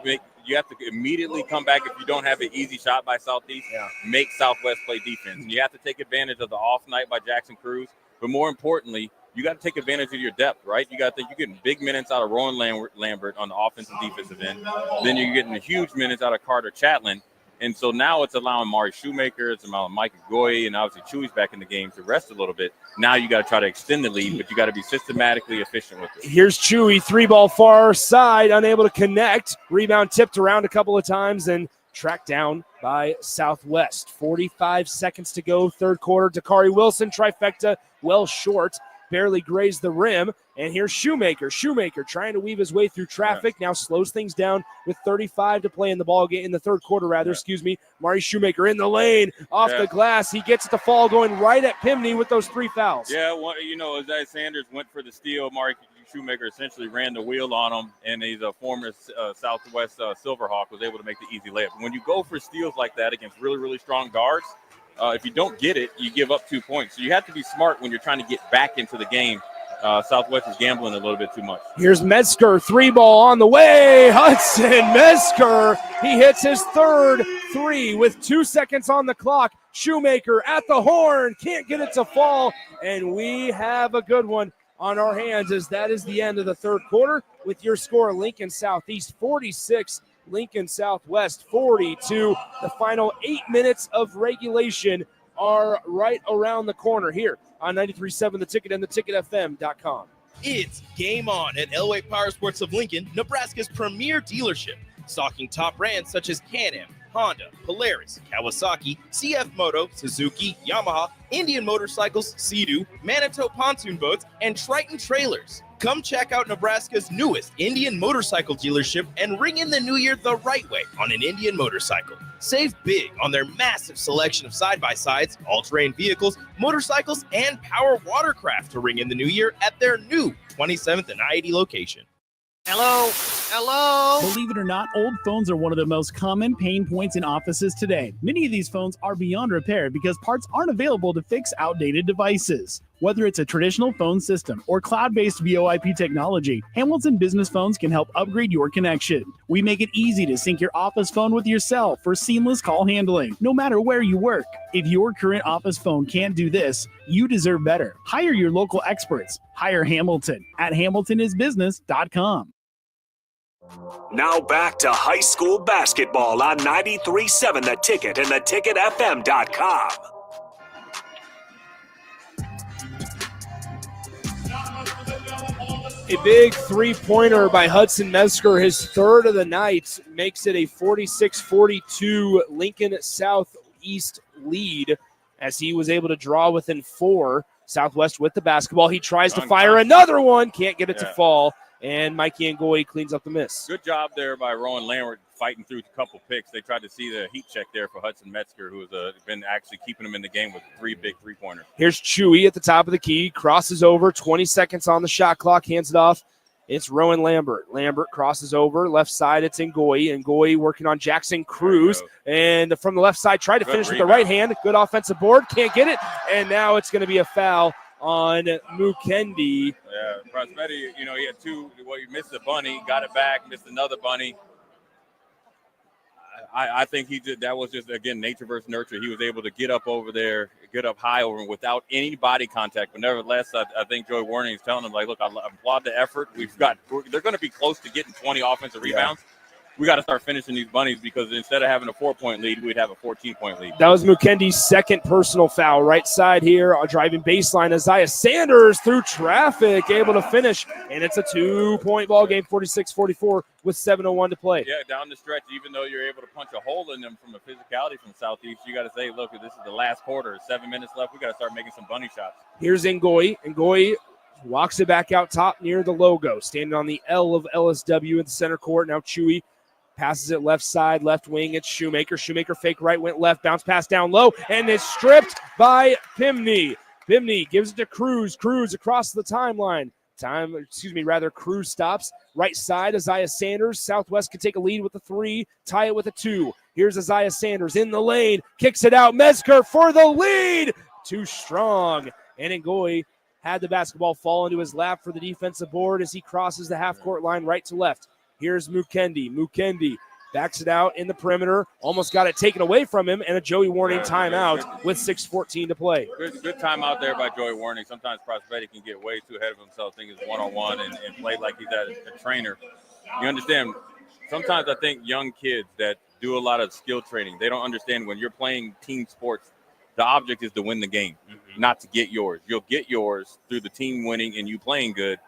immediately come back. If you don't have an easy shot by Southeast, make Southwest play defense. You have to take advantage of the off night by Jackson Cruz, but more importantly, you got to take advantage of your depth, right? You got to think you're getting big minutes out of Rowan Lambert on the offensive defensive end. Then you're getting the huge minutes out of Carter Chatlin. And so now it's allowing Mari Shoemaker, it's allowing Mike Goy, and obviously Chewy's back in the game to rest a little bit. Now you got to try to extend the lead, but you got to be systematically efficient with it. Here's Chewy, 3-ball far side, unable to connect. Rebound tipped around a couple of times and tracked down by Southwest. 45 seconds to go, third quarter. Dakari Wilson, trifecta, well short. Barely grazed the rim. And here's Shoemaker. Shoemaker trying to weave his way through traffic. Now slows things down with 35 to play in the ball game, in the third quarter, rather. Excuse me. Mari Shoemaker in the lane, off the glass. He gets the fall going right at Pimney with those 3 fouls. Yeah, well, you know, Isaiah Sanders went for the steal. Mari Shoemaker essentially ran the wheel on him, and he's a former Southwest Silverhawk, was able to make the easy layup. When you go for steals like that against really, really strong guards, if you don't get it, you give up 2 points. So you have to be smart when you're trying to get back into the game. Southwest is gambling a little bit too much. Here's Metzger, 3-ball on the way. Hudson Metzger, he hits his third 3 with 2 seconds on the clock. Shoemaker at the horn, can't get it to fall, and we have a good one on our hands as that is the end of the third quarter with your score, Lincoln Southeast 46, Lincoln Southwest 42. The final 8 minutes of regulation are right around the corner here on 93.7 The Ticket and theticketfm.com. It's game on at Elway Power Sports of Lincoln, Nebraska's premier dealership, stocking top brands such as Can-Am, Honda, Polaris, Kawasaki, CF Moto, Suzuki, Yamaha, Indian Motorcycles, Sea-Doo, Manitou pontoon boats, and Triton trailers. Come check out Nebraska's newest Indian motorcycle dealership and ring in the new year the right way on an Indian motorcycle. Save big on their massive selection of side-by-sides, all-terrain vehicles, motorcycles, and power watercraft to ring in the new year at their new 27th and I-80 location. Hello? Hello? Believe it or not, old phones are one of the most common pain points in offices today. Many of these phones are beyond repair because parts aren't available to fix outdated devices. Whether it's a traditional phone system or cloud-based VoIP technology, Hamilton Business Phones can help upgrade your connection. We make it easy to sync your office phone with your cell for seamless call handling, no matter where you work. If your current office phone can't do this, you deserve better. Hire your local experts. Hire Hamilton at hamiltonisbusiness.com. Now back to high school basketball on 93.7 The Ticket and theticketfm.com. A big three-pointer by Hudson Metzger, his third of the night, makes it a 46-42 Lincoln Southeast lead as he was able to draw within 4. Southwest with the basketball. He tries to fire another one, can't get it to fall. and Mikey Ngoyi cleans up the miss. Good job there by Rowan Lambert fighting through a couple picks. They tried to see the heat check there for Hudson Metzger, who has been actually keeping him in the game with 3 big three-pointers. Here's Chewy at the top of the key, crosses over, 20 seconds on the shot clock, hands it off. It's Rowan Lambert. Lambert crosses over, left side, it's Ngoyi. Ngoyi working on Jackson Cruz. And from the left side, tried to finish with the right hand. Good offensive board, can't get it. And now it's going to be a foul on Mukendi. Yeah, Prospetti, he had 2. Well, he missed the bunny, got it back, missed another bunny. I think he did. That was just, again, nature versus nurture. He was able to get up over there, get up high over him without any body contact. But nevertheless, I think Joey Warning is telling him, like, look, I applaud the effort. They're going to be close to getting 20 offensive rebounds. We got to start finishing these bunnies because instead of having a 4-point lead, we'd have a 14-point lead. That was Mukendi's second personal foul. Right side here, driving baseline. Isaiah Sanders through traffic, able to finish. And it's a 2-point ball game, 46-44 with 7:01 to play. Yeah, down the stretch, even though you're able to punch a hole in them from a physicality from Southeast, you got to say, look, this is the last quarter. 7 minutes left. We got to start making some bunny shots. Here's Ngoyi. Ngoyi walks it back out top near the logo, standing on the L of LSW in the center court. Now Chewy passes it left side, left wing. It's Shoemaker. Shoemaker fake right, went left, bounce pass down low, and it's stripped by Pimney. Pimney gives it to Cruz. Cruz across the timeline. Cruz stops. Right side, Isaiah Sanders. Southwest can take a lead with a 3, tie it with a 2. Here's Isaiah Sanders in the lane, kicks it out. Metzger for the lead. Too strong. And Ngoyi had the basketball fall into his lap for the defensive board as he crosses the half-court line right to left. Here's Mukendi. Mukendi backs it out in the perimeter. Almost got it taken away from him, and a Joey Warning timeout with 6:14 to play. Good timeout there by Joey Warning. Sometimes Prospetti can get way too ahead of himself, think it's one-on-one and play like he's a trainer. You understand, sometimes I think young kids that do a lot of skill training, they don't understand when you're playing team sports, the object is to win the game, not to get yours. You'll get yours through the team winning and you playing good.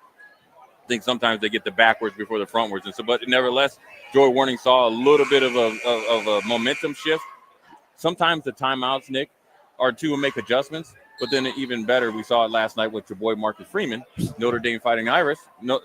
I think sometimes they get the backwards before the frontwards, and so. But nevertheless, Joey Warning saw a little bit of a momentum shift. Sometimes the timeouts, Nick, are to make adjustments. But then even better, we saw it last night with your boy Marcus Freeman, Notre Dame Fighting Irish. No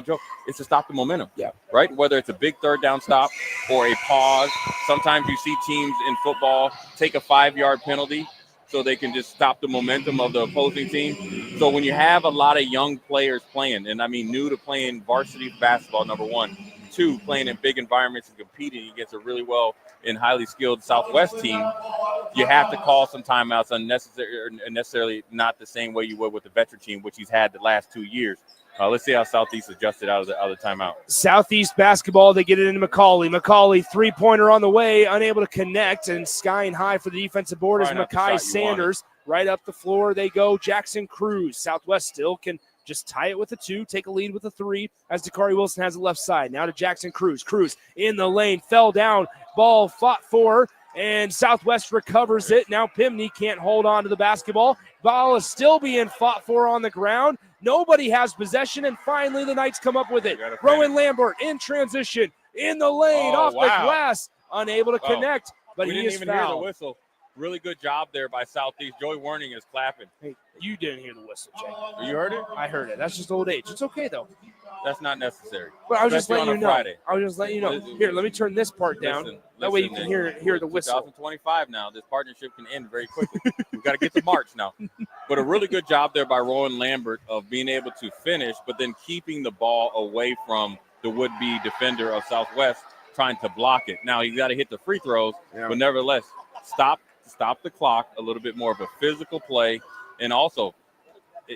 joke. It's to stop the momentum. Yeah. Right. Whether it's a big third down stop or a pause. Sometimes you see teams in football take a 5-yard penalty so they can just stop the momentum of the opposing team. So when you have a lot of young players playing, and I mean new to playing varsity basketball, number one, 2, playing in big environments and competing against a really well and highly skilled Southwest team, you have to call some timeouts unnecessarily not the same way you would with the veteran team, which he's had the last 2 years. Let's see how Southeast adjusted out of the timeout. Southeast basketball, they get it into McCauley. McCauley, 3-pointer on the way, unable to connect, and skying high for the defensive board is Makai Sanders. Right up the floor they go. Jackson Cruz. Southwest still can just tie it with a 2, take a lead with a 3 as Dakari Wilson has the left side. Now to Jackson Cruz. Cruz in the lane, fell down, ball fought for, and Southwest recovers it. Now Pimney can't hold on to the basketball. Ball is still being fought for on the ground. Nobody has possession, and finally the Knights come up with it. Rowan Lambert in transition, in the lane, off the glass, unable to connect, but he is fouled. We didn't even hear the whistle. Really good job there by Southeast. Joey Warning is clapping. Hey, you didn't hear the whistle, Jay. You heard it? I heard it. That's just old age. It's okay, though. That's not necessary. But I was just letting you know. Friday. I was just letting you know. Here, let me turn this part down. That way you can hear the whistle. 2025 now. This partnership can end very quickly. We've got to get to March now. But a really good job there by Rowan Lambert of being able to finish, but then keeping the ball away from the would-be defender of Southwest, trying to block it. Now, you got to hit the free throws, but nevertheless, stop the clock, a little bit more of a physical play. And also,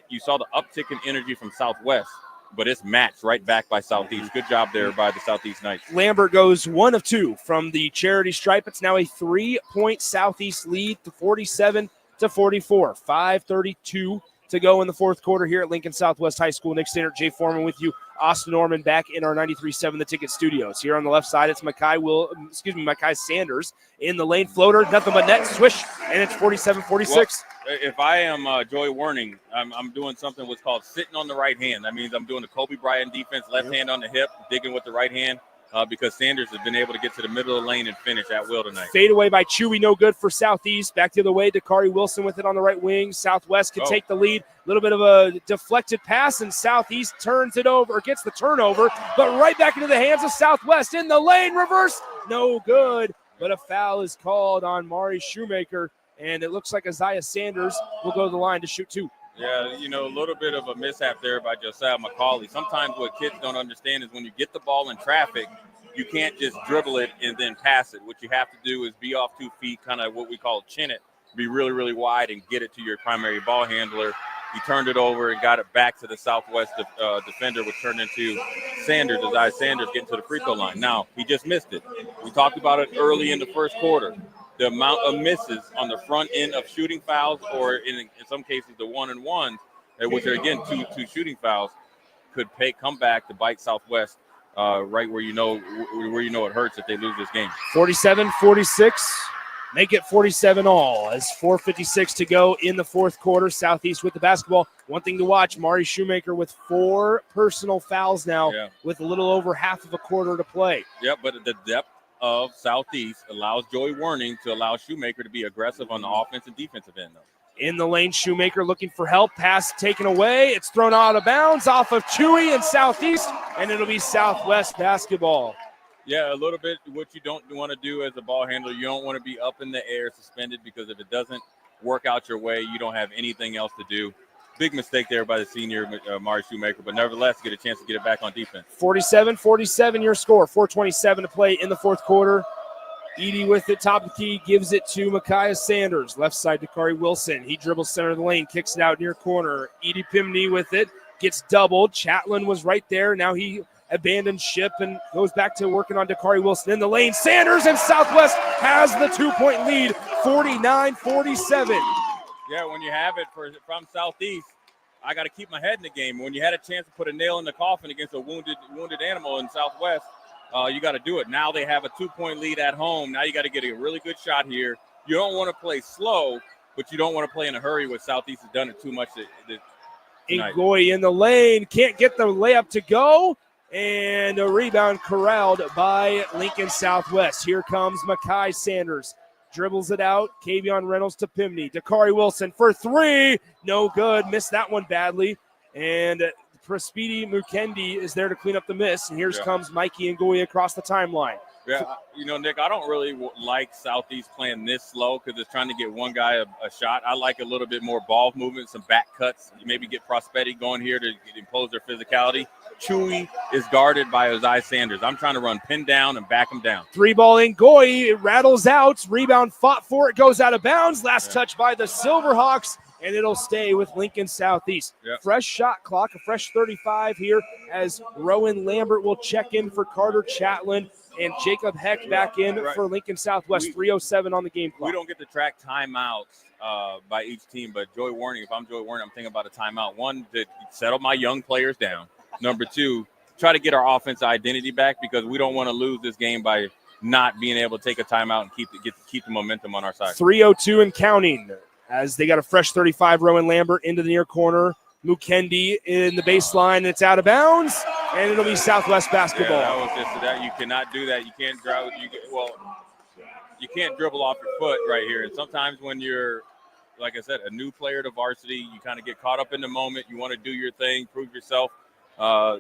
you saw the uptick in energy from Southwest, but it's matched right back by Southeast. Good job there by the Southeast Knights. Lambert goes 1 of 2 from the charity stripe. It's now a 3-point Southeast lead to 47-44. 5:32 to go in the fourth quarter here at Lincoln Southwest High School. Nick Standard, Jay Foreman with you. Austin Norman back in our 93.7 The Ticket studios. Here on the left side, it's Makai Sanders in the lane floater. Nothing but net, swish, and it's 47-46. Well, if I am Joey Warning, I'm doing something what's called sitting on the right hand. That means I'm doing the Kobe Bryant defense, left hand on the hip, digging with the right hand. because Sanders has been able to get to the middle of the lane and finish at will tonight. Fade away by Chewy, no good for Southeast. Back the other way, Dakari Wilson with it on the right wing. Southwest can take the lead. A little bit of a deflected pass, and Southeast turns it over, or gets the turnover, but right back into the hands of Southwest in the lane. Reverse, no good, but a foul is called on Mari Shoemaker, and it looks like Isaiah Sanders will go to the line to shoot two. Yeah, a little bit of a mishap there by Josiah McCauley. Sometimes what kids don't understand is when you get the ball in traffic, you can't just dribble it and then pass it. What you have to do is be off 2 feet, kind of what we call chin it, be really, really wide and get it to your primary ball handler. He turned it over and got it back to the Southwest defender, which turned into Sanders, Isaiah Sanders getting to the free throw line. Now, he just missed it. We talked about it early in the first quarter. The amount of misses on the front end of shooting fouls, or in some cases the 1-and-1s, which are again two shooting fouls, could come back to bite Southwest right where you know it hurts if they lose this game. 47-46, make it 47 all as 4:56 to go in the fourth quarter. Southeast with the basketball. One thing to watch: Mari Shoemaker with 4 personal fouls now, with a little over half of a quarter to play. Yeah, but the depth of Southeast allows Joey Werning to allow Shoemaker to be aggressive on the offensive and defensive end, though. In the lane, Shoemaker looking for help. Pass taken away. It's thrown out of bounds off of Chewy and Southeast, and it'll be Southwest basketball. Yeah, a little bit what you don't want to do as a ball handler. You don't want to be up in the air suspended, because if it doesn't work out your way, you don't have anything else to do. Big mistake there by the senior, Mari Shoemaker, but nevertheless get a chance to get it back on defense. 47-47 your score. 4:27 to play in the fourth quarter. Edie with it, top of the key, gives it to Micaiah Sanders. Left side to Dakari Wilson. He dribbles center of the lane, kicks it out near corner. Edie Pimney with it, gets doubled. Chatlin was right there. Now he abandons ship and goes back to working on Dakari Wilson in the lane. Sanders, and Southwest has the 2-point lead, 49-47. Yeah, when you have it from Southeast, I got to keep my head in the game. When you had a chance to put a nail in the coffin against a wounded animal in Southwest, you got to do it. Now they have a 2-point lead at home. Now you got to get a really good shot here. You don't want to play slow, but you don't want to play in a hurry, with Southeast has done it too much tonight. Ngoy in the lane, can't get the layup to go, and a rebound corralled by Lincoln Southwest. Here comes Micaiah Sanders. Dribbles it out. Kavion Reynolds to Pimney. Dakari Wilson for 3. No good. Missed that one badly. And Prospedi Mukendi is there to clean up the miss. And here comes Mikey Ngoy across the timeline. Yeah, Nick, I don't really like Southeast playing this slow, because it's trying to get one guy a shot. I like a little bit more ball movement, some back cuts. You maybe get Prospedi going here to impose their physicality. Chewy is guarded by Isaiah Sanders. I'm trying to run pin down and back him down. 3-ball in Ngoy. It rattles out. Rebound fought for. It goes out of bounds. Last touch by the Silverhawks, and it'll stay with Lincoln Southeast. Fresh shot clock, a fresh 35 here, as Rowan Lambert will check in for Carter Chatlin, and Jacob Heck back in for Lincoln Southwest. 3:07 on the game clock. We don't get to track timeouts by each team, but Joey Werning, if I'm Joey Werning, I'm thinking about a timeout. One, to settle my young players down. Number 2, try to get our offensive identity back, because we don't want to lose this game by not being able to take a timeout and keep the momentum on our side. 3:02 and counting, as they got a fresh 35. Rowan Lambert into the near corner. Mukendi in the baseline. It's out of bounds, and it'll be Southwest basketball. Yeah, that was just that. You cannot do that. You can't drive. You can't dribble off your foot right here. And sometimes when you're, like I said, a new player to varsity, you kind of get caught up in the moment. You want to do your thing, prove yourself.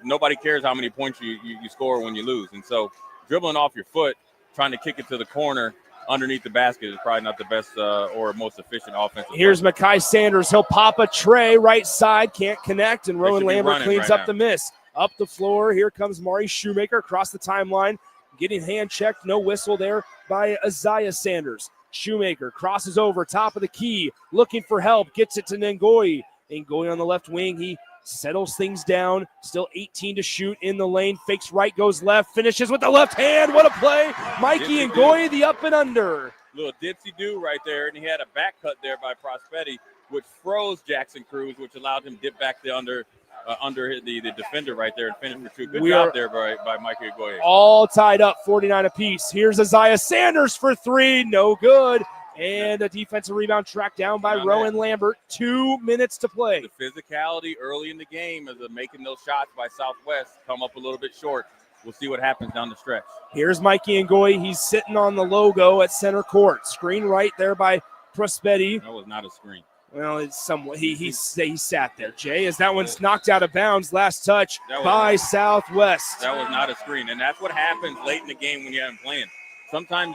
Nobody cares how many points you score when you lose. And so dribbling off your foot, trying to kick it to the corner underneath the basket is probably not the best or most efficient offensive. Here's Micaiah Sanders. He'll pop a tray right side, can't connect, and Rowan Lambert cleans up the miss. Up the floor, here comes Mari Shoemaker across the timeline, getting hand checked, no whistle there by Isaiah Sanders. Shoemaker crosses over, top of the key, looking for help, gets it to Ngoy. Ngoy on the left wing, he settles things down, still 18 to shoot in the lane, fakes right, goes left, finishes with the left hand. What a play. Mikey Ngoy, the up and under. Little dipsy-do right there, and he had a back cut there by Prospedi, which froze Jackson Cruz, which allowed him to dip back the under the defender right there and finish for 2. Good job there by Mikey Ngoy. All tied up, 49 apiece. Here's Isaiah Sanders for 3, no good. And a defensive rebound tracked down by Rowan Lambert. 2 minutes to play. The physicality early in the game as of making those shots by Southwest come up a little bit short. we'll see what happens down the stretch. Here's Mikey Ngoyi. He's sitting on the logo at center court. Screen right there by Prospetti. That was not a screen. Well, it's somewhat. He sat there, Jay, as that one's knocked out of bounds. Last touch by Southwest. That was not a screen, and that's what happens late in the game when you haven't playing. Sometimes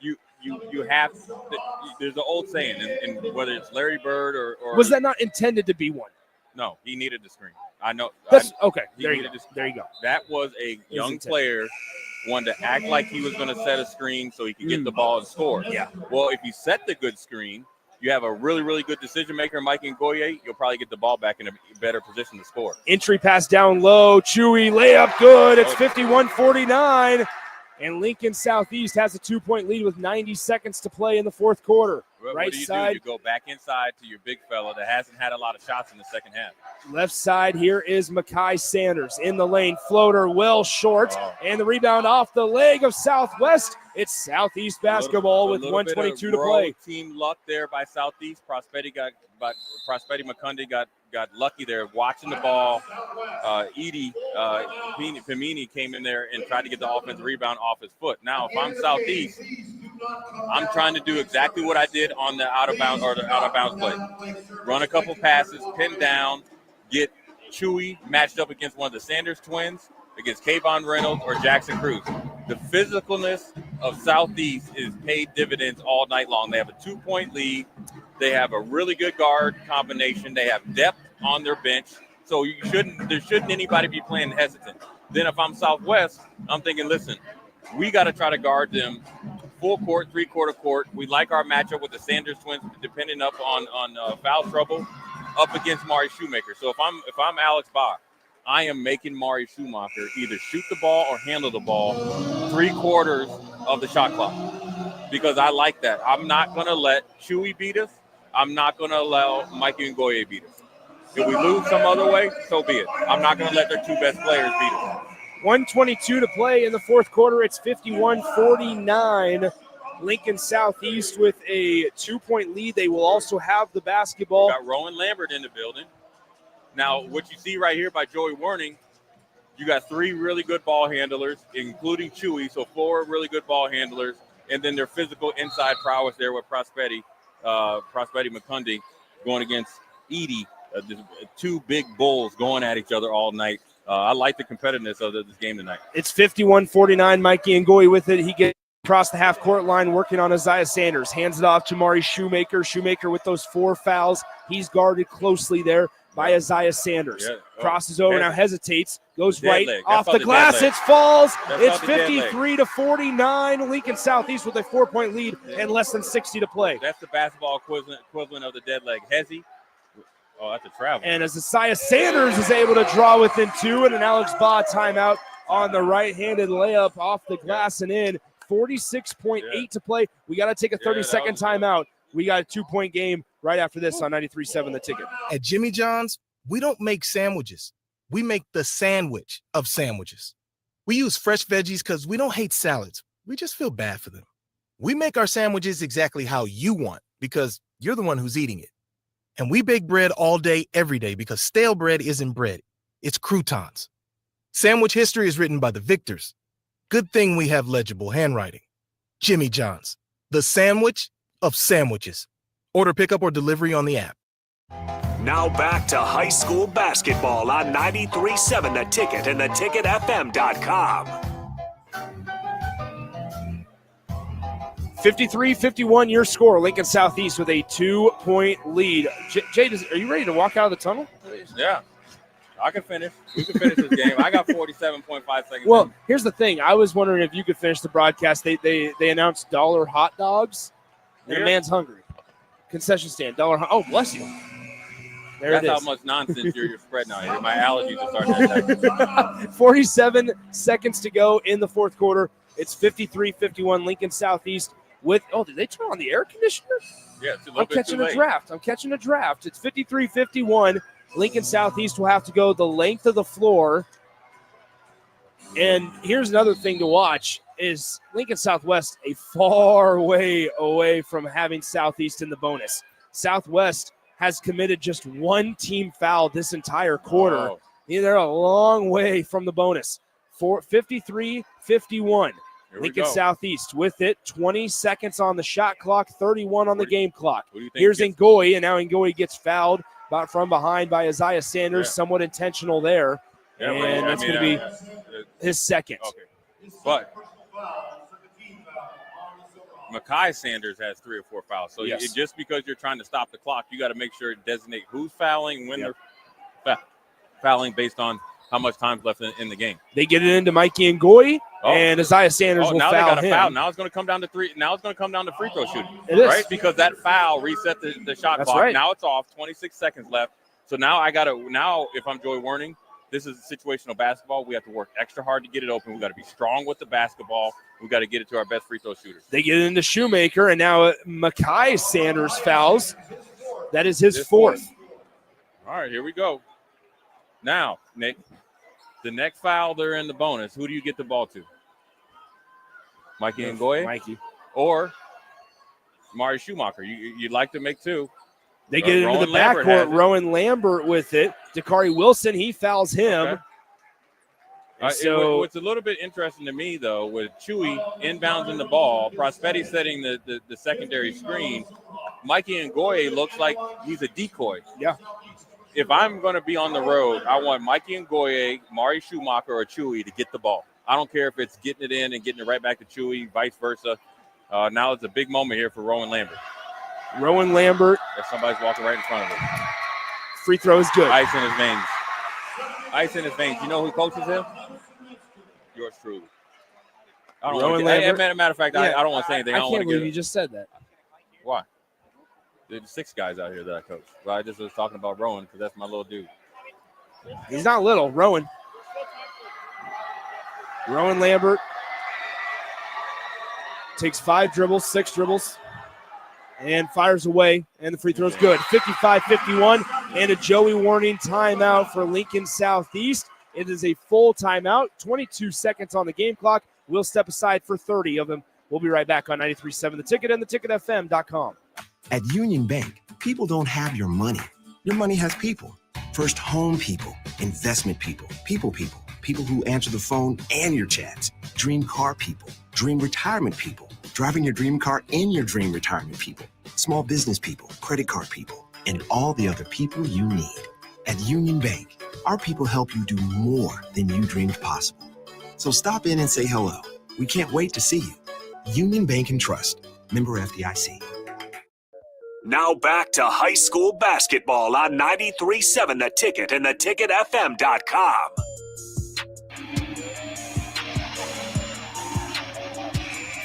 you have there's an old saying, and whether it's Larry Bird or was that not intended to be one? No, he needed the screen. I know. Okay. There you go. That was a young player wanted to act like he was going to set a screen so he could get the ball and score. Yeah. Well, if you set the good screen, you have a really, really good decision maker, Mike Ngoyi, you'll probably get the ball back in a better position to score. Entry pass down low. Chewy layup good. It's 51-49. And Lincoln Southeast has a 2-point lead with 90 seconds to play in the fourth quarter. What do you do? You go back inside to your big fella that hasn't had a lot of shots in the second half. Left side, here is Makai Sanders in the lane. Floater well short. And the rebound off the leg of Southwest. It's Southeast basketball with 1:22 to play. Team luck there by Southeast. Prospetti McCundy got lucky there watching the ball. Edie Pimini came in there and tried to get the offensive rebound off his foot. Now, if I'm Southeast, I'm trying to do exactly what I did on the out of bounds play. Run a couple passes, pin down, get Chewy matched up against one of the Sanders twins, against Kayvon Reynolds or Jackson Cruz. The physicalness of Southeast is paid dividends all night long. They have a 2-point lead. They have a really good guard combination. They have depth on their bench. So there shouldn't anybody be playing hesitant. Then if I'm Southwest, I'm thinking, listen, we got to try to guard them full court, three-quarter court. We like our matchup with the Sanders twins, depending up on foul trouble, up against Mari Shoemaker. So if I'm Alex Bach, I am making Mari Schumacher either shoot the ball or handle the ball 3/4 of the shot clock, because I like that. I'm not going to let Chewy beat us. I'm not going to allow Mikey Ngoyi beat us. If we lose some other way, so be it. I'm not going to let their two best players beat us. 1:22 to play in the fourth quarter. It's 51-49. Lincoln Southeast with a 2-point lead. They will also have the basketball. We got Rowan Lambert in the building. Now, what you see right here by Joey Warning, you got 3 really good ball handlers, including Chewy, so 4 really good ball handlers, and then their physical inside prowess there with Prospetti McCundy going against Edie. 2 big bulls going at each other all night. I like the competitiveness of this game tonight. It's 51-49. Mikey Ngoyi with it. He gets across the half-court line working on Isaiah Sanders. Hands it off to Mari Shoemaker. Shoemaker with those 4 fouls. He's guarded closely there by Isaiah Sanders. Yeah. Crosses over, now hesitates, goes right off the glass. It falls. It's 53-49. Lincoln Southeast with a 4-point lead and less than 60 to play. That's the basketball equivalent of the dead leg. Hezzy. Oh, that's a travel. And as Isaiah Sanders is able to draw within 2, and an Alex Baugh timeout on the right-handed layup off the glass and in. 46.8 to play. We got to take a 30-second timeout. We got a 2-point game right after this on 93.7 The Ticket. At Jimmy John's, we don't make sandwiches. We make the sandwich of sandwiches. We use fresh veggies because we don't hate salads. We just feel bad for them. We make our sandwiches exactly how you want because you're the one who's eating it. And we bake bread all day, every day, because stale bread isn't bread. It's croutons. Sandwich history is written by the victors. Good thing we have legible handwriting. Jimmy John's, the sandwich of sandwiches. Order pickup or delivery on the app. Now back to high school basketball on 93.7 The Ticket and theticketfm.com. 53-51 your score. Lincoln Southeast with a 2-point lead. Jay, are you ready to walk out of the tunnel? Yeah. I can finish. We can finish this game. I got 47.5 seconds. Well, here's the thing. I was wondering if you could finish the broadcast. They announced $1 hot dogs, and a man's hungry. Concession stand, $1. Oh, bless you. That's how much nonsense you're spreading out here. My allergies are starting to attack. 47 seconds to go in the fourth quarter. It's 53-51 Lincoln Southeast with – did they turn on the air conditioner? Yeah, it's a little bit too late. I'm catching a draft. It's 53-51. Lincoln Southeast will have to go the length of the floor. And here's another thing to watch is Lincoln Southwest a far way away from having Southeast in the bonus. Southwest has committed just 1 team foul this entire quarter. Oh. They're a long way from the bonus. 53-51. Here we Lincoln go. Southeast with it. 20 seconds on the shot clock, 31 on the game clock. Who do you think Here's gets- Ngoyi, and now Ngoyi gets fouled from behind by Isaiah Sanders. Yeah. Somewhat intentional there. Yeah, but, and I that's mean, going to be his second. Okay. But Mekhi Sanders has 3 or 4 fouls. So Yes. just because you're trying to stop the clock, you got to make sure to designate who's fouling, when they're fouling based on how much time's left in the game. They get it into Mikey Ngoyi, Oh. and Isaiah Sanders will now foul they got a him. foul. Now it's going to come down to 3. Now it's going to come down to free throw shooting. It is. Right? Because that foul reset the shot That's clock. right. Now it's off. 26 seconds left. So now if I'm Joey Werning, this is situational basketball. We have to work extra hard to get it open. We got to be strong with the basketball. We got to get it to our best free throw shooters. They get it into Shoemaker, and now Mekhi Sanders fouls. That is his fourth. All right, here we go. Now, Nick, the next foul, they're in the bonus. Who do you get the ball to? Mikey Ngoyi? Mikey. Or Mari Schumacher? You'd like to make 2. They get it into the backcourt. Rowan Lambert with it. Dakari Wilson, he fouls him. Okay. What's a little bit interesting to me, though, with Chewy inbounds in the ball, Prospetti setting the secondary screen, Mikey Ngoyi looks like he's a decoy. Yeah. If I'm going to be on the road, I want Mikey Ngoyi, Mari Schumacher, or Chewy to get the ball. I don't care if it's getting it in and getting it right back to Chewy, vice versa. Now it's a big moment here for Rowan Lambert. Rowan Lambert. If somebody's walking right in front of him. Free throw is good. Ice in his veins. Ice in his veins. You know who coaches him? Yours truly. I don't Rowan want to Lambert. matter of fact, I don't want to say anything. I don't want can't to believe you just said that. Why? There's 6 guys out here that I coach. But I just was talking about Rowan because that's my little dude. He's not little. Rowan Lambert takes 5 dribbles, 6 dribbles, and fires away, and the free throw's good. 55-51, and a Joey Warning timeout for Lincoln Southeast. It is a full timeout, 22 seconds on the game clock. We'll step aside for 30 of them. We'll be right back on 93.7 The Ticket and theticketfm.com. At Union Bank, people don't have your money. Your money has people. First home people, investment people, people who answer the phone and your chats, dream car people, dream retirement people, driving your dream car in your dream retirement people, small business people, credit card people, and all the other people you need. At Union Bank, our people help you do more than you dreamed possible. So stop in and say hello. We can't wait to see you. Union Bank and Trust. Member FDIC. Now back to high school basketball on 93.7 The Ticket and theticketfm.com.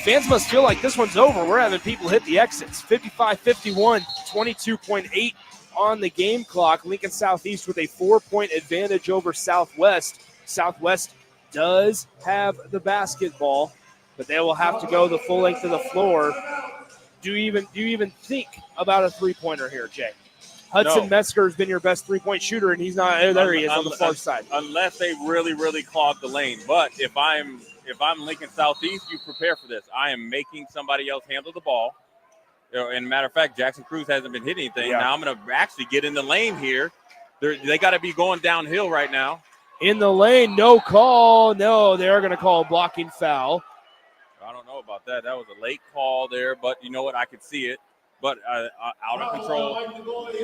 Fans must feel like this one's over. We're having people hit the exits. 55-51, 22.8 on the game clock. Lincoln Southeast with a 4-point advantage over Southwest. Southwest does have the basketball, but they will have to go the full length of the floor. Do you even think about a three-pointer here, Jay? Hudson Metzger has been your best three-point shooter, and he's not. There he is on the far side. Unless they really clog the lane. But if I'm Lincoln Southeast, you prepare for this. I am making somebody else handle the ball. And matter of fact, Jackson Cruz hasn't been hitting anything. Yeah. Now I'm going to actually get in the lane here. They got to be going downhill right now. In the lane, no call. No, they're going to call a blocking foul. I don't know about that. That was a late call there, but you know what? I could see it. But out of control,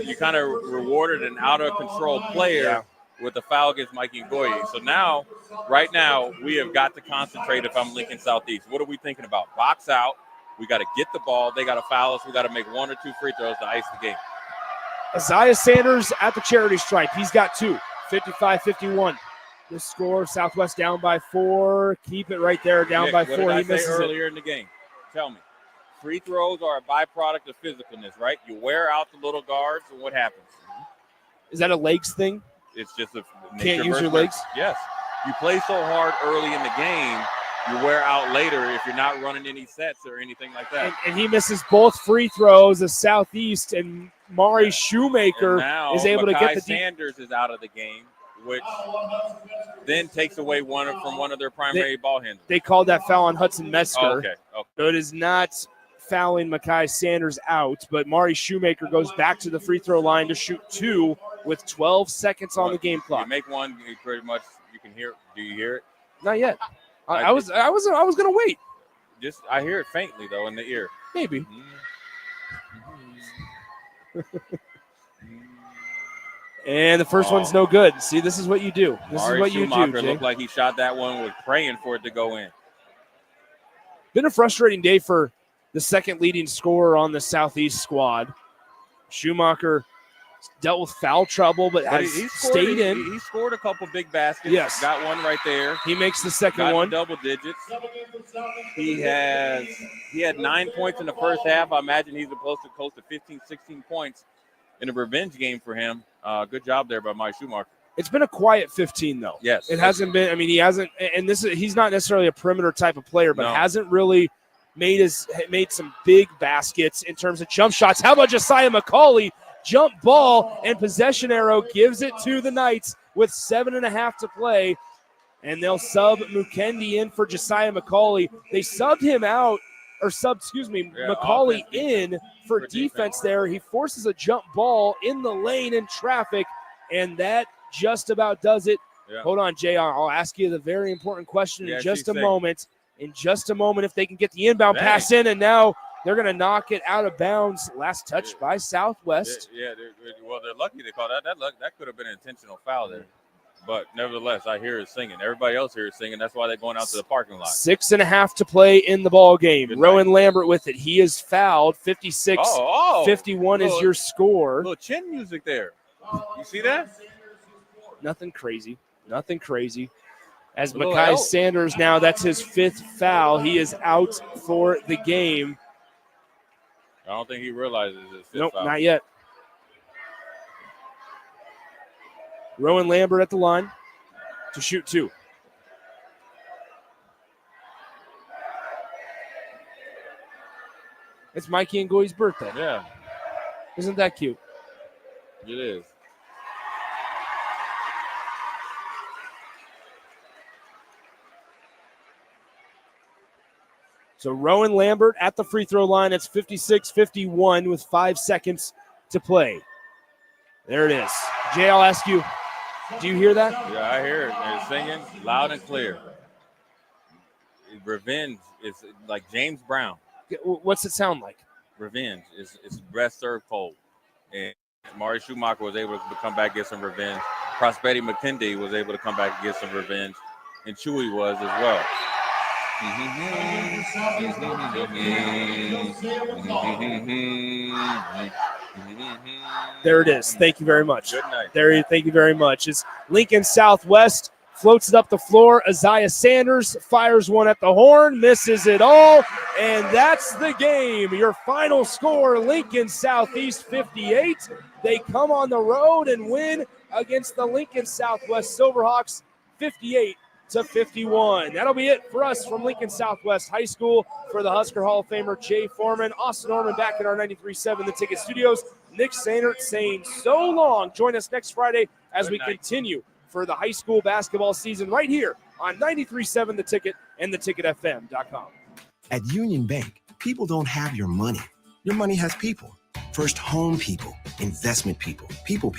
you kind of rewarded an out-of-control player with a foul against Mikey Ngoyi. So now, right now, we have got to concentrate if I'm Lincoln Southeast. What are we thinking about? Box out. We got to get the ball. They got to foul us. We got to make 1 or 2 free throws to ice the game. Isaiah Sanders at the charity stripe. He's got 2, 55-51. The score, Southwest down by 4. Keep it right there, down by 4. What He did I say misses earlier in the game? Tell me. Free throws are a byproduct of physicalness, right? You wear out the little guards, and what happens? Is that a legs thing? It's just a Can't use your legs? Yes. You play so hard early in the game, you wear out later if you're not running any sets or anything like that. And he misses both free throws as Southeast, and Mari Shoemaker is able to get the Sanders is out of the game, which then takes away one of their primary ball handlers. They called that foul on Hudson Metzger. Oh, okay. So it is not fouling Mekhi Sanders out, but Mari Shoemaker goes back to the free throw line to shoot 2 with 12 seconds on the game clock. You make one, you pretty much, you can hear it. Do you hear it? Not yet. I was going to wait. I hear it faintly though in the ear. Maybe. And the first one's no good. See, this is what you do. This is what you do, Jay. Looked like he shot that one, was praying for it to go in. Been a frustrating day for the second leading scorer on the Southeast squad. Schumacher dealt with foul trouble, but has stayed in. He scored a couple big baskets. Yes. Got one right there. He makes the second Got one. Double digits. He had 9 points in the first half. I imagine he's close to 15, 16 points in a revenge game for him. Good job there by Mike Schumacher. It's been a quiet 15, though. Yes. It hasn't been. I mean, he hasn't, and he's not necessarily a perimeter type of player, but hasn't really made some big baskets in terms of jump shots. How about Josiah McCauley? Jump ball and possession arrow gives it to the Knights with 7.5 to play. And they'll sub Mukendi in for Josiah McCauley. They subbed him out, McCauley in for defense there. He forces a jump ball in the lane in traffic, and that just about does it. Yeah. Hold on, Jay. I'll ask you the very important question in just a moment. In just a moment, if they can get the inbound pass in, and now they're going to knock it out of bounds. Last touch by Southwest. They're lucky they called that. That could have been an intentional foul there. But nevertheless, I hear it singing. Everybody else here is singing. That's why they're going out to the parking lot. 6.5 to play in the ball game. Rowan Lambert with it. He is fouled. 56-51 is your score. Little chin music there. You see that? Nothing crazy. As Makai Sanders now, that's his 5th foul. He is out for the game. I don't think he realizes his 5th Nope, foul. not yet. Rowan Lambert at the line to shoot 2. It's Mikey Ngoi's birthday. Yeah. Isn't that cute? It is. So Rowan Lambert at the free throw line. It's 56-51 with 5 seconds to play. There it is. Jay, I'll ask you, do you hear that? Yeah, I hear it. They're singing loud and clear. Revenge is like James Brown. What's it sound like? Revenge is best served cold. And Mari Schumacher was able to come back and get some revenge. Prosperity McKendy was able to come back and get some revenge. And Chewy was as well. There it is. Thank you very much. Good night. Thank you very much. It's Lincoln Southwest floats it up the floor. Isaiah Sanders fires one at the horn, misses it all, and that's the game. Your final score, Lincoln Southeast 58. They come on the road and win against the Lincoln Southwest Silverhawks 58-51. That'll be it for us from Lincoln Southwest High School. For the Husker Hall of Famer Jay Foreman, Austin Norman back at our 93.7 The Ticket Studios. Nick Sainert saying so long. Join us next Friday as we continue for the high school basketball season right here on 93.7 The Ticket and theticketfm.com. At Union Bank, people don't have your money. Your money has people. First home people, investment people, people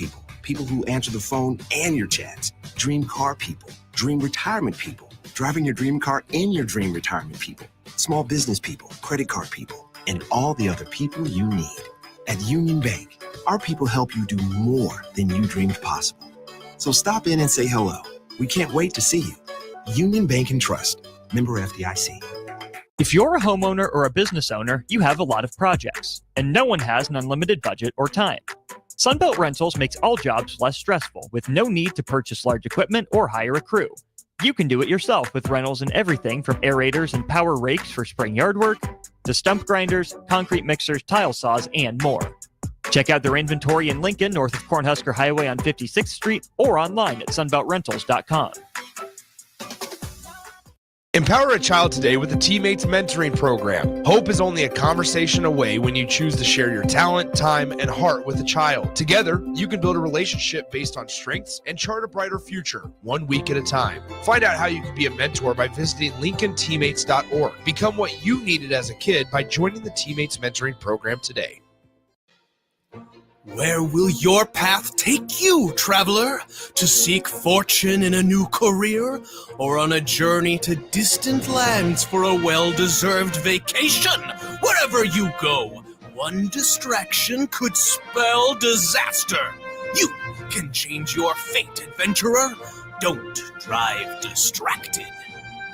who answer the phone and your chats, dream car people, dream retirement people, driving your dream car in your dream retirement people, small business people, credit card people, and all the other people you need. At Union Bank, our people help you do more than you dreamed possible. So stop in and say hello. We can't wait to see you. Union Bank and Trust. Member FDIC. If you're a homeowner or a business owner, you have a lot of projects, and no one has an unlimited budget or time. Sunbelt Rentals makes all jobs less stressful with no need to purchase large equipment or hire a crew. You can do it yourself with rentals and everything from aerators and power rakes for spring yard work to stump grinders, concrete mixers, tile saws, and more. Check out their inventory in Lincoln, north of Cornhusker Highway on 56th Street, or online at sunbeltrentals.com. Empower a child today with the Teammates Mentoring Program. Hope is only a conversation away when you choose to share your talent, time, and heart with a child. Together, you can build a relationship based on strengths and chart a brighter future, 1 week at a time. Find out how you can be a mentor by visiting LincolnTeammates.org. Become what you needed as a kid by joining the Teammates Mentoring Program today. Where will your path take you, traveler? To seek fortune in a new career? Or on a journey to distant lands for a well-deserved vacation? Wherever you go, one distraction could spell disaster. You can change your fate, adventurer. Don't drive distracted.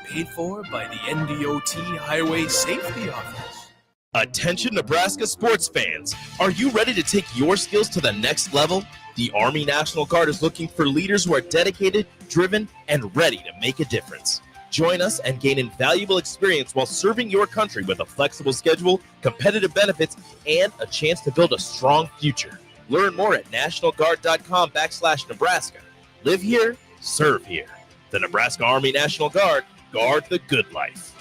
Paid for by the NDOT Highway Safety Office. Attention Nebraska sports fans. Are you ready to take your skills to the next level? The Army National Guard is looking for leaders who are dedicated, driven, and ready to make a difference. Join us and gain invaluable experience while serving your country with a flexible schedule, competitive benefits, and a chance to build a strong future. Learn more at nationalguard.com/Nebraska. Live here, serve here. The Nebraska Army National Guard, guard the good life.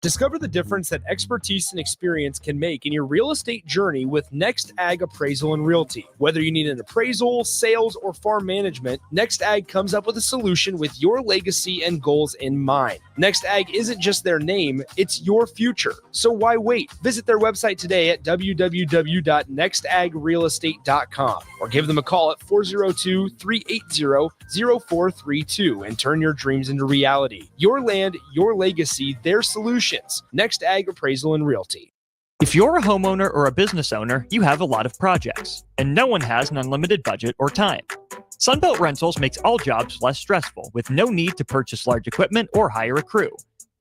Discover the difference that expertise and experience can make in your real estate journey with Next Ag Appraisal and Realty. Whether you need an appraisal, sales, or farm management, Next Ag comes up with a solution with your legacy and goals in mind. Next Ag isn't just their name, it's your future. So why wait? Visit their website today at www.nextagrealestate.com or give them a call at 402-380-0432 and turn your dreams into reality. Your land, your legacy, their solution. Next Ag Appraisal and Realty. If you're a homeowner or a business owner, you have a lot of projects, and no one has an unlimited budget or time. Sunbelt Rentals makes all jobs less stressful with no need to purchase large equipment or hire a crew.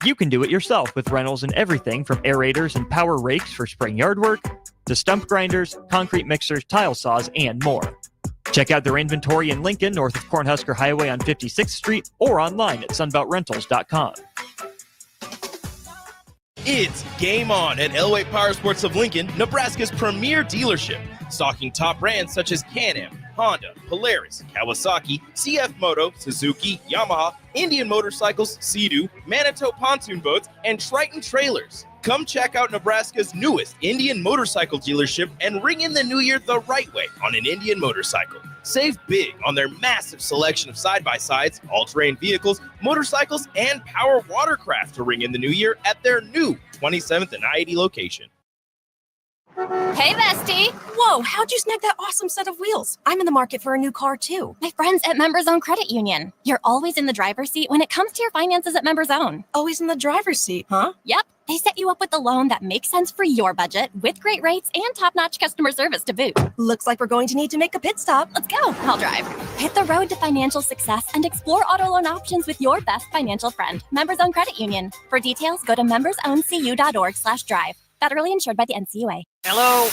You can do it yourself with rentals and everything from aerators and power rakes for spring yard work to stump grinders, concrete mixers, tile saws, and more. Check out their inventory in Lincoln, north of Cornhusker Highway on 56th Street, or online at sunbeltrentals.com. It's game on at Elway Power Sports of Lincoln, Nebraska's premier dealership, stocking top brands such as Can-Am, Honda, Polaris, Kawasaki, CF Moto, Suzuki, Yamaha, Indian Motorcycles, Sea-Doo, Manitou pontoon boats, and Triton trailers. Come check out Nebraska's newest Indian motorcycle dealership and ring in the new year the right way on an Indian motorcycle. Save big on their massive selection of side-by-sides, all-terrain vehicles, motorcycles, and power watercraft to ring in the new year at their new 27th and I-80 location. Hey, bestie. Whoa, how'd you snag that awesome set of wheels? I'm in the market for a new car, too. My friends at Members Own Credit Union. You're always in the driver's seat when it comes to your finances at Members Own. Always in the driver's seat, huh? Yep. They set you up with a loan that makes sense for your budget with great rates and top-notch customer service to boot. Looks like we're going to need to make a pit stop. Let's go. I'll drive. Hit the road to financial success and explore auto loan options with your best financial friend, Members Own Credit Union. For details, go to membersowncu.org/drive. Federally insured by the NCUA. Hello?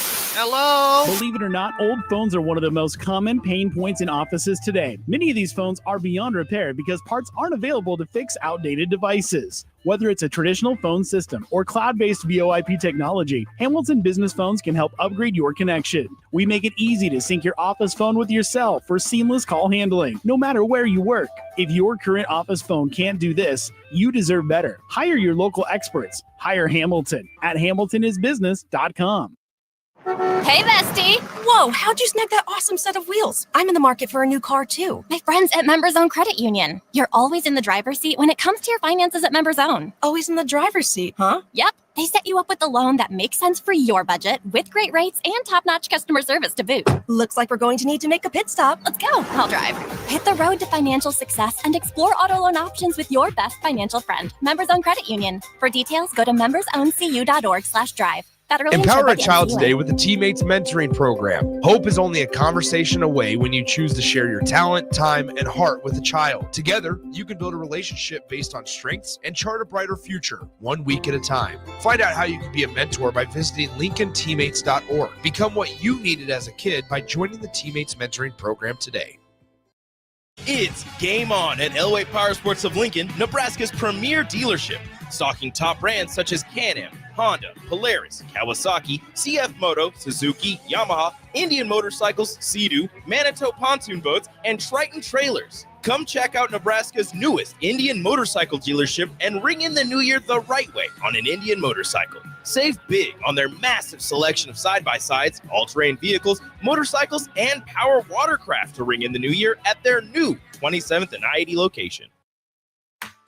Believe it or not, old phones are one of the most common pain points in offices today. Many of these phones are beyond repair because parts aren't available to fix outdated devices. Whether it's a traditional phone system or cloud-based VoIP technology, Hamilton Business Phones can help upgrade your connection. We make it easy to sync your office phone with your cell for seamless call handling, no matter where you work. If your current office phone can't do this, you deserve better. Hire your local experts. Hire Hamilton at hamiltonisbusiness.com. Hey, bestie. Whoa, how'd you snag that awesome set of wheels? I'm in the market for a new car, too. My friends at Members Own Credit Union. You're always in the driver's seat when it comes to your finances at Members Own. Always in the driver's seat, huh? Yep. They set you up with a loan that makes sense for your budget with great rates and top-notch customer service to boot. Looks like we're going to need to make a pit stop. Let's go. I'll drive. Hit the road to financial success and explore auto loan options with your best financial friend, Members Own Credit Union. For details, go to membersowncu.org/drive. Empower a child today with the Teammates Mentoring Program. Hope is only a conversation away when you choose to share your talent, time, and heart with a child. Together, you can build a relationship based on strengths and chart a brighter future, 1 week at a time. Find out how you can be a mentor by visiting LincolnTeammates.org. Become what you needed as a kid by joining the Teammates Mentoring Program today. It's game on at Elway Power Sports of Lincoln, Nebraska's premier dealership, stocking top brands such as Can-Am, Honda, Polaris, Kawasaki, CF Moto, Suzuki, Yamaha, Indian Motorcycles, Sea-Doo, Manitou pontoon boats, and Triton trailers. Come check out Nebraska's newest Indian motorcycle dealership and ring in the new year the right way on an Indian motorcycle. Save big on their massive selection of side-by-sides, all-terrain vehicles, motorcycles, and power watercraft to ring in the new year at their new 27th and I-80 location.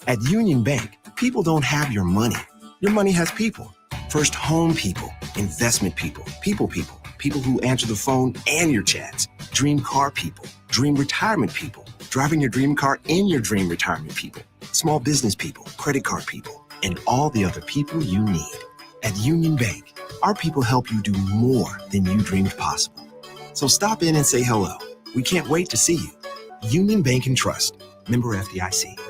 At Union Bank, people don't have your money. Your money has people. First home people, investment people, people who answer the phone and your chats, dream car people, dream retirement people, driving your dream car in your dream retirement people, small business people, credit card people, and all the other people you need. At Union Bank, our people help you do more than you dreamed possible. So stop in and say hello. We can't wait to see you. Union Bank and Trust. Member FDIC.